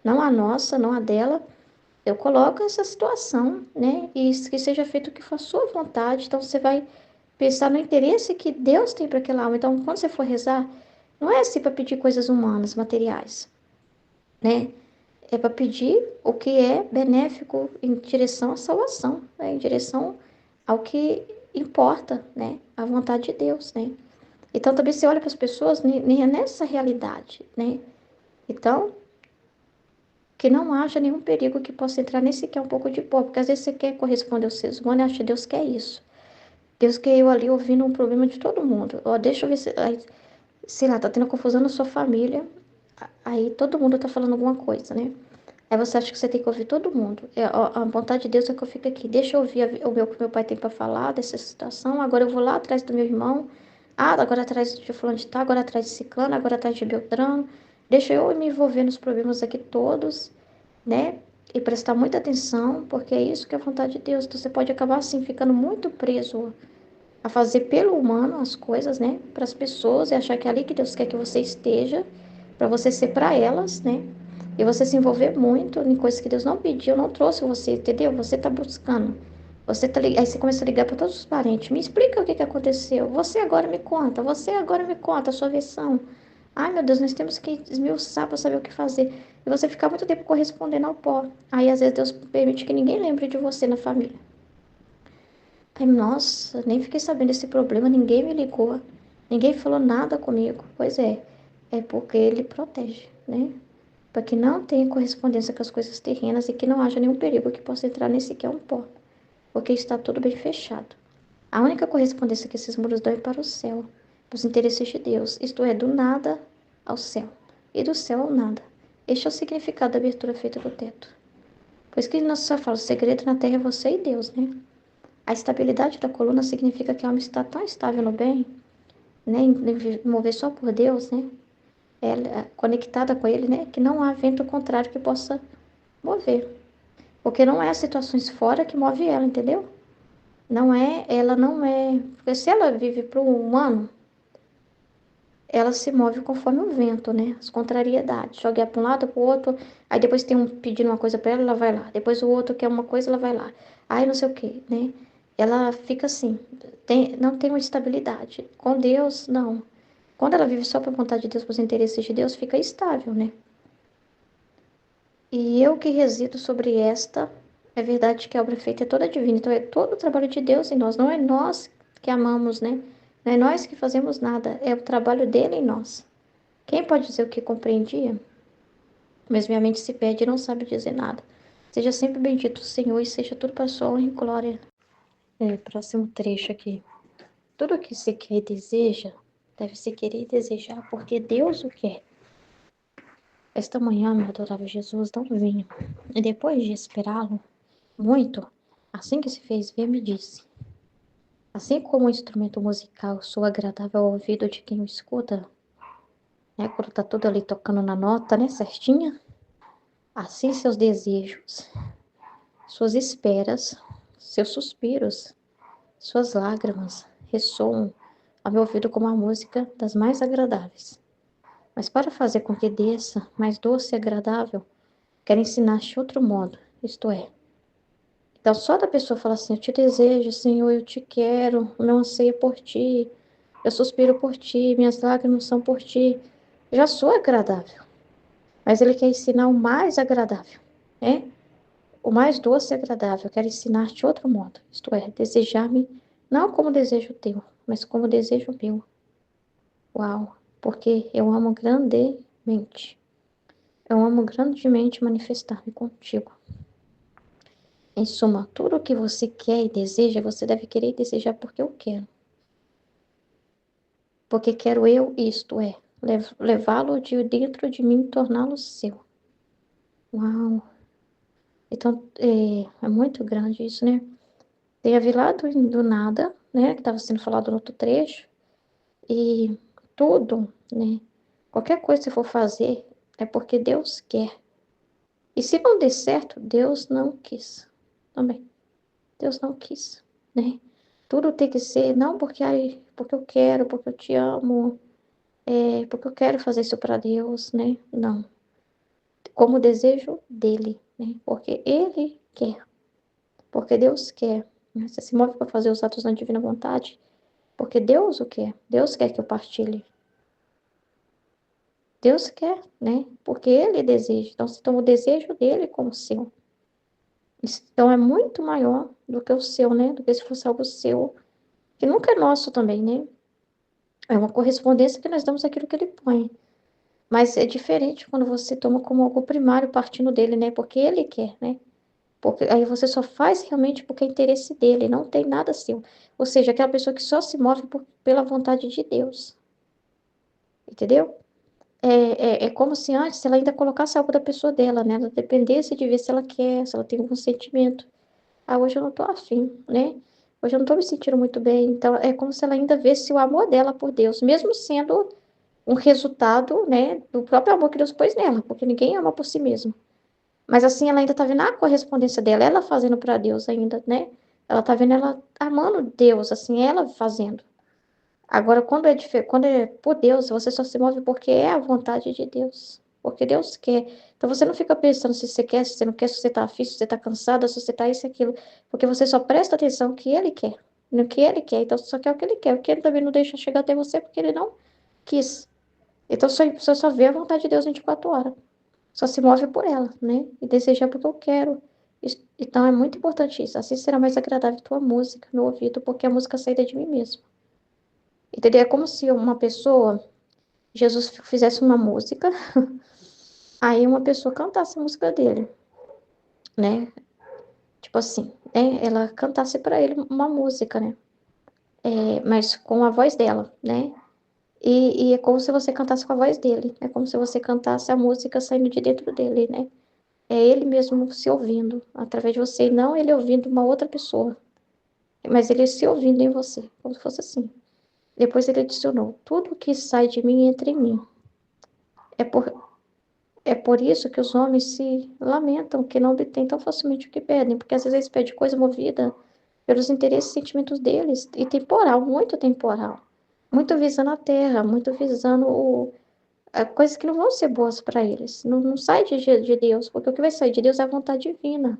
não a nossa, não a dela. Eu coloco essa situação, né? E que seja feito o que for a sua vontade. Então você vai pensar no interesse que Deus tem para aquela alma. Então, quando você for rezar, não é assim para pedir coisas humanas, materiais, né? É para pedir o que é benéfico em direção à salvação, né? Em direção ao que importa, né? A vontade de Deus, né? Então também você olha para as pessoas nessa realidade, né? Então, que não haja nenhum perigo que possa entrar nesse que é um pouco de pó, porque às vezes você quer corresponder aos seres humanos e acha que Deus quer isso. Deus quer eu ali ouvindo um problema de todo mundo. Ó, deixa eu ver se, aí, sei lá, tá tendo confusão na sua família, aí todo mundo tá falando alguma coisa, né? Aí você acha que você tem que ouvir todo mundo. A vontade de Deus é que eu fique aqui. Deixa eu ouvir o que meu pai tem para falar dessa situação. Agora eu vou lá atrás do meu irmão. Ah, agora atrás de fulano de tal, agora atrás de ciclano, agora atrás de Beltrano. Deixa eu me envolver nos problemas aqui todos, né? E prestar muita atenção, porque é isso que é a vontade de Deus. Então você pode acabar assim ficando muito preso a fazer pelo humano as coisas, né? Para as pessoas e achar que é ali que Deus quer que você esteja, para você ser para elas, né? E você se envolver muito em coisas que Deus não pediu, não trouxe você, entendeu? Você tá buscando. Aí você começa a ligar para todos os parentes. Me explica o que aconteceu. Você agora me conta. Você agora me conta a sua versão. Ai, meu Deus, nós temos que esmiuçar para saber o que fazer. E você ficar muito tempo correspondendo ao pó. Aí, às vezes, Deus permite que ninguém lembre de você na família. Aí, nossa, nem fiquei sabendo desse problema, ninguém me ligou, ninguém falou nada comigo. Pois é porque ele protege, né? Para que não tenha correspondência com as coisas terrenas e que não haja nenhum perigo que possa entrar nesse que é um pó, porque está tudo bem fechado. A única correspondência que esses muros dão é para o céu, para os interesses de Deus, isto é, do nada ao céu, e do céu ao nada. Este é o significado da abertura feita do teto. Por isso que Nossa Senhora fala, o segredo na terra é você e Deus, né? A estabilidade da coluna significa que a alma está tão estável no bem, né, em mover só por Deus, né, ela é conectada com Ele, né, que não há vento contrário que possa mover. Porque não é as situações fora que move ela, entendeu? Ela não é. Porque se ela vive para o humano, ela se move conforme o vento, né? As contrariedades. Joga para um lado, para o outro. Aí depois tem um pedindo uma coisa para ela, ela vai lá. Depois o outro quer uma coisa, ela vai lá. Aí não sei o quê, né? Ela fica assim, não tem uma estabilidade. Com Deus, não. Quando ela vive só para a vontade de Deus, para os interesses de Deus, fica estável, né? E eu que resido sobre esta, é verdade que a obra feita é toda divina. Então é todo o trabalho de Deus em nós. Não é nós que amamos, né? Não é nós que fazemos nada. É o trabalho dele em nós. Quem pode dizer o que compreendia? Mas minha mente se perde e não sabe dizer nada. Seja sempre bendito o Senhor e seja tudo para sua honra e glória. Próximo trecho aqui. Tudo o que se quer e deseja, deve se querer e desejar, porque Deus o quer. Esta manhã, meu adorável Jesus não vinha. E depois de esperá-lo muito, assim que se fez ver, me disse: assim como um instrumento musical soa agradável ao ouvido de quem o escuta, né, quando tá tudo ali tocando na nota, né, certinha, assim seus desejos, suas esperas, seus suspiros, suas lágrimas ressoam ao meu ouvido como a música das mais agradáveis. Mas para fazer com que desça mais doce e agradável, quero ensinar-te outro modo, isto é. Então, só da pessoa falar assim, eu te desejo, Senhor, eu te quero, o meu anseio é por ti, eu suspiro por ti, minhas lágrimas são por ti, já sou agradável. Mas ele quer ensinar o mais agradável, né? O mais doce e agradável, eu quero ensinar-te outro modo, isto é, desejar-me não como desejo teu, mas como desejo meu. Uau, porque eu amo grandemente. Eu amo grandemente manifestar-me contigo. Em suma, tudo o que você quer e deseja, você deve querer e desejar porque eu quero. Porque quero eu, isto é, levá-lo de dentro de mim e torná-lo seu. Uau! Então, é muito grande isso, né? Tem a ver lá do nada, né? Que estava sendo falado no outro trecho. E tudo, né? Qualquer coisa que você for fazer, é porque Deus quer. E se não der certo, Deus não quis. Também. Deus não quis, né? Tudo tem que ser, não porque, ai, porque eu quero, porque eu te amo, porque eu quero fazer isso para Deus, né? Não. Como desejo dele, né? Porque ele quer. Porque Deus quer. Né? Você se move para fazer os atos na divina vontade, porque Deus o quer. Deus quer que eu partilhe. Deus quer, né? Porque ele deseja. Então, você toma o desejo dele como seu. Então, é muito maior do que o seu, né? Do que se fosse algo seu, que nunca é nosso também, né? É uma correspondência que nós damos àquilo que ele põe. Mas é diferente quando você toma como algo primário partindo dele, né? Porque ele quer, né? Porque aí você só faz realmente porque é interesse dele, não tem nada seu. Ou seja, aquela pessoa que só se move pela vontade de Deus. Entendeu? É como se antes ela ainda colocasse algo da pessoa dela, né? Ela dependesse de ver se ela quer, se ela tem algum sentimento. Ah, hoje eu não tô afim, né? Hoje eu não tô me sentindo muito bem. Então, é como se ela ainda visse o amor dela por Deus, mesmo sendo um resultado, né, do próprio amor que Deus pôs nela, porque ninguém ama por si mesmo. Mas assim, ela ainda tá vendo a correspondência dela, ela fazendo para Deus ainda, né? Ela tá vendo ela amando Deus, assim, ela fazendo. Agora, quando é por Deus, você só se move porque é a vontade de Deus. Porque Deus quer. Então você não fica pensando se você quer, se você não quer, se você tá afim, se você tá cansada, se você tá isso e aquilo. Porque você só presta atenção no que ele quer. No que ele quer. Então você só quer o que ele quer. O que ele também não deixa chegar até você porque ele não quis. Então você só vê a vontade de Deus 24 horas. Só se move por ela, né? E deseja porque eu quero. Então é muito importante isso. Assim será mais agradável tua música no ouvido, porque a música sai de mim mesmo. Entendeu? É como se uma pessoa, Jesus fizesse uma música, aí uma pessoa cantasse a música dele, né? Tipo assim, né? Ela cantasse para ele uma música, né? Mas com a voz dela, né? E é como se você cantasse com a voz dele. É como se você cantasse a música saindo de dentro dele, né? É ele mesmo se ouvindo através de você, e não ele ouvindo uma outra pessoa, mas ele se ouvindo em você, como se fosse assim. Depois ele adicionou: tudo que sai de mim entra em mim. É por, é por isso que os homens se lamentam que não obtêm tão facilmente o que pedem, porque às vezes eles pedem coisa movida pelos interesses e sentimentos deles, e temporal, muito visando a terra, muito visando coisas que não vão ser boas para eles. Não, não sai de Deus, porque o que vai sair de Deus é a vontade divina.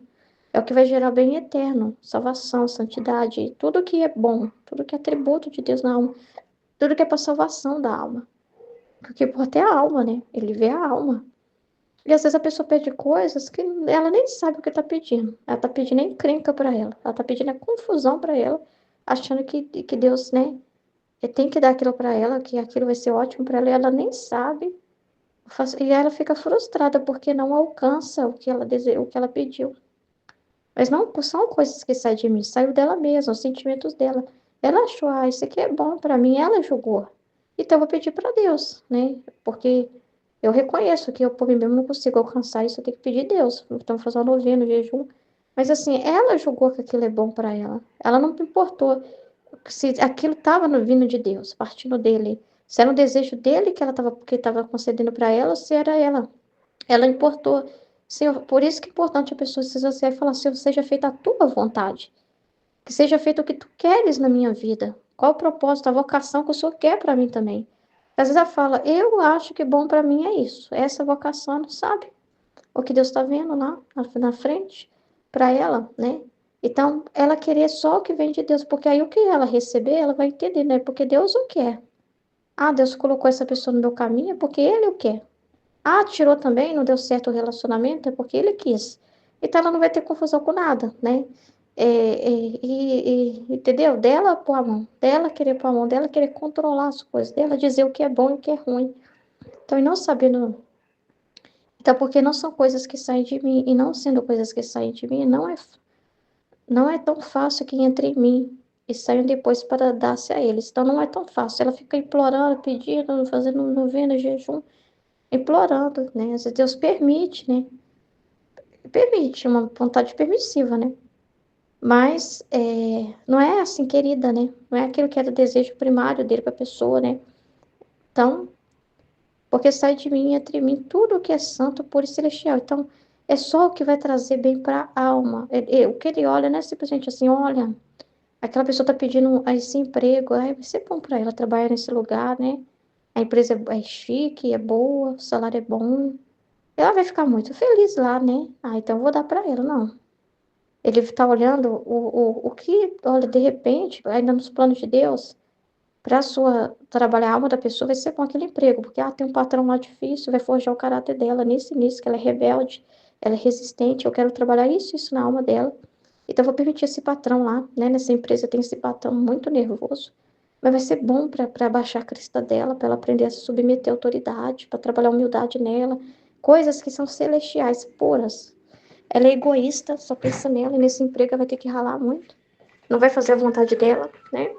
É o que vai gerar bem eterno, salvação, santidade, tudo que é bom, tudo que é atributo de Deus na alma, tudo que é para salvação da alma. Porque pô, até a alma, né? Ele vê a alma. E às vezes a pessoa pede coisas que ela nem sabe o que está pedindo. Ela está pedindo encrenca para ela. Ela está pedindo a confusão para ela, achando que Deus, né, tem que dar aquilo para ela, que aquilo vai ser ótimo para ela, e ela nem sabe. E ela fica frustrada porque não alcança o que ela deseja, o que ela pediu. Mas não são coisas que saem de mim, saiu dela mesma, os sentimentos dela. Ela achou, ah, isso aqui é bom para mim, ela julgou. Então eu vou pedir para Deus, né? Porque eu reconheço que eu por mim mesmo não consigo alcançar isso, eu tenho que pedir a Deus. Então fazer uma novena, um jejum. Mas assim, ela julgou que aquilo é bom para ela. Ela não importou se aquilo estava vindo de Deus, partindo dele. Se era um desejo dele que estava concedendo para ela, ou se era ela. Ela importou. Senhor, por isso que é importante a pessoa se você falar, Senhor, seja feita a tua vontade. Que seja feito o que tu queres na minha vida. Qual o propósito, a vocação que o Senhor quer para mim também. Às vezes ela fala, eu acho que bom para mim é isso. Essa vocação, não sabe o que Deus está vendo lá na frente para ela, né? Então, ela querer só o que vem de Deus, porque aí o que ela receber, ela vai entender, né? Porque Deus o quer. Ah, Deus colocou essa pessoa no meu caminho, é porque Ele o quer. Ah, tirou também, não deu certo o relacionamento, é porque ele quis. Então ela não vai ter confusão com nada, né? Entendeu? Dela pôr a mão, dela querer pôr a mão, dela querer controlar as coisas, dela dizer o que é bom e o que é ruim. Então, e não sabendo. Então, porque não são coisas que saem de mim, e não sendo coisas que saem de mim, não é tão fácil que entre em mim e saiam depois para dar-se a eles. Então, não é tão fácil. Ela fica implorando, pedindo, fazendo novena, jejum, implorando, né? Às vezes Deus permite, né? permite, uma vontade permissiva, né? Mas não é assim, querida, né? Não é aquilo que era o desejo primário dele para a pessoa, né? Então, porque sai de mim, entre mim, tudo o que é santo, puro e celestial. Então, é só o que vai trazer bem para a alma. O que ele olha não é simplesmente assim, olha, aquela pessoa está pedindo esse emprego, vai ser bom para ela trabalhar nesse lugar, né? A empresa é chique, é boa, o salário é bom. Ela vai ficar muito feliz lá, né? Então eu vou dar para ela, não. Ele está olhando o que, olha, de repente, ainda nos planos de Deus, para sua trabalhar a alma da pessoa, vai ser com aquele emprego, porque tem um patrão lá difícil, vai forjar o caráter dela nisso, que ela é rebelde, ela é resistente, eu quero trabalhar isso na alma dela. Então, eu vou permitir esse patrão lá, né? Nessa empresa tem esse patrão muito nervoso, mas vai ser bom para baixar a crista dela, para ela aprender a se submeter à autoridade, para trabalhar a humildade nela, coisas que são celestiais, puras. Ela é egoísta, só pensa nela, e nesse emprego ela vai ter que ralar muito, não vai fazer a vontade dela, né?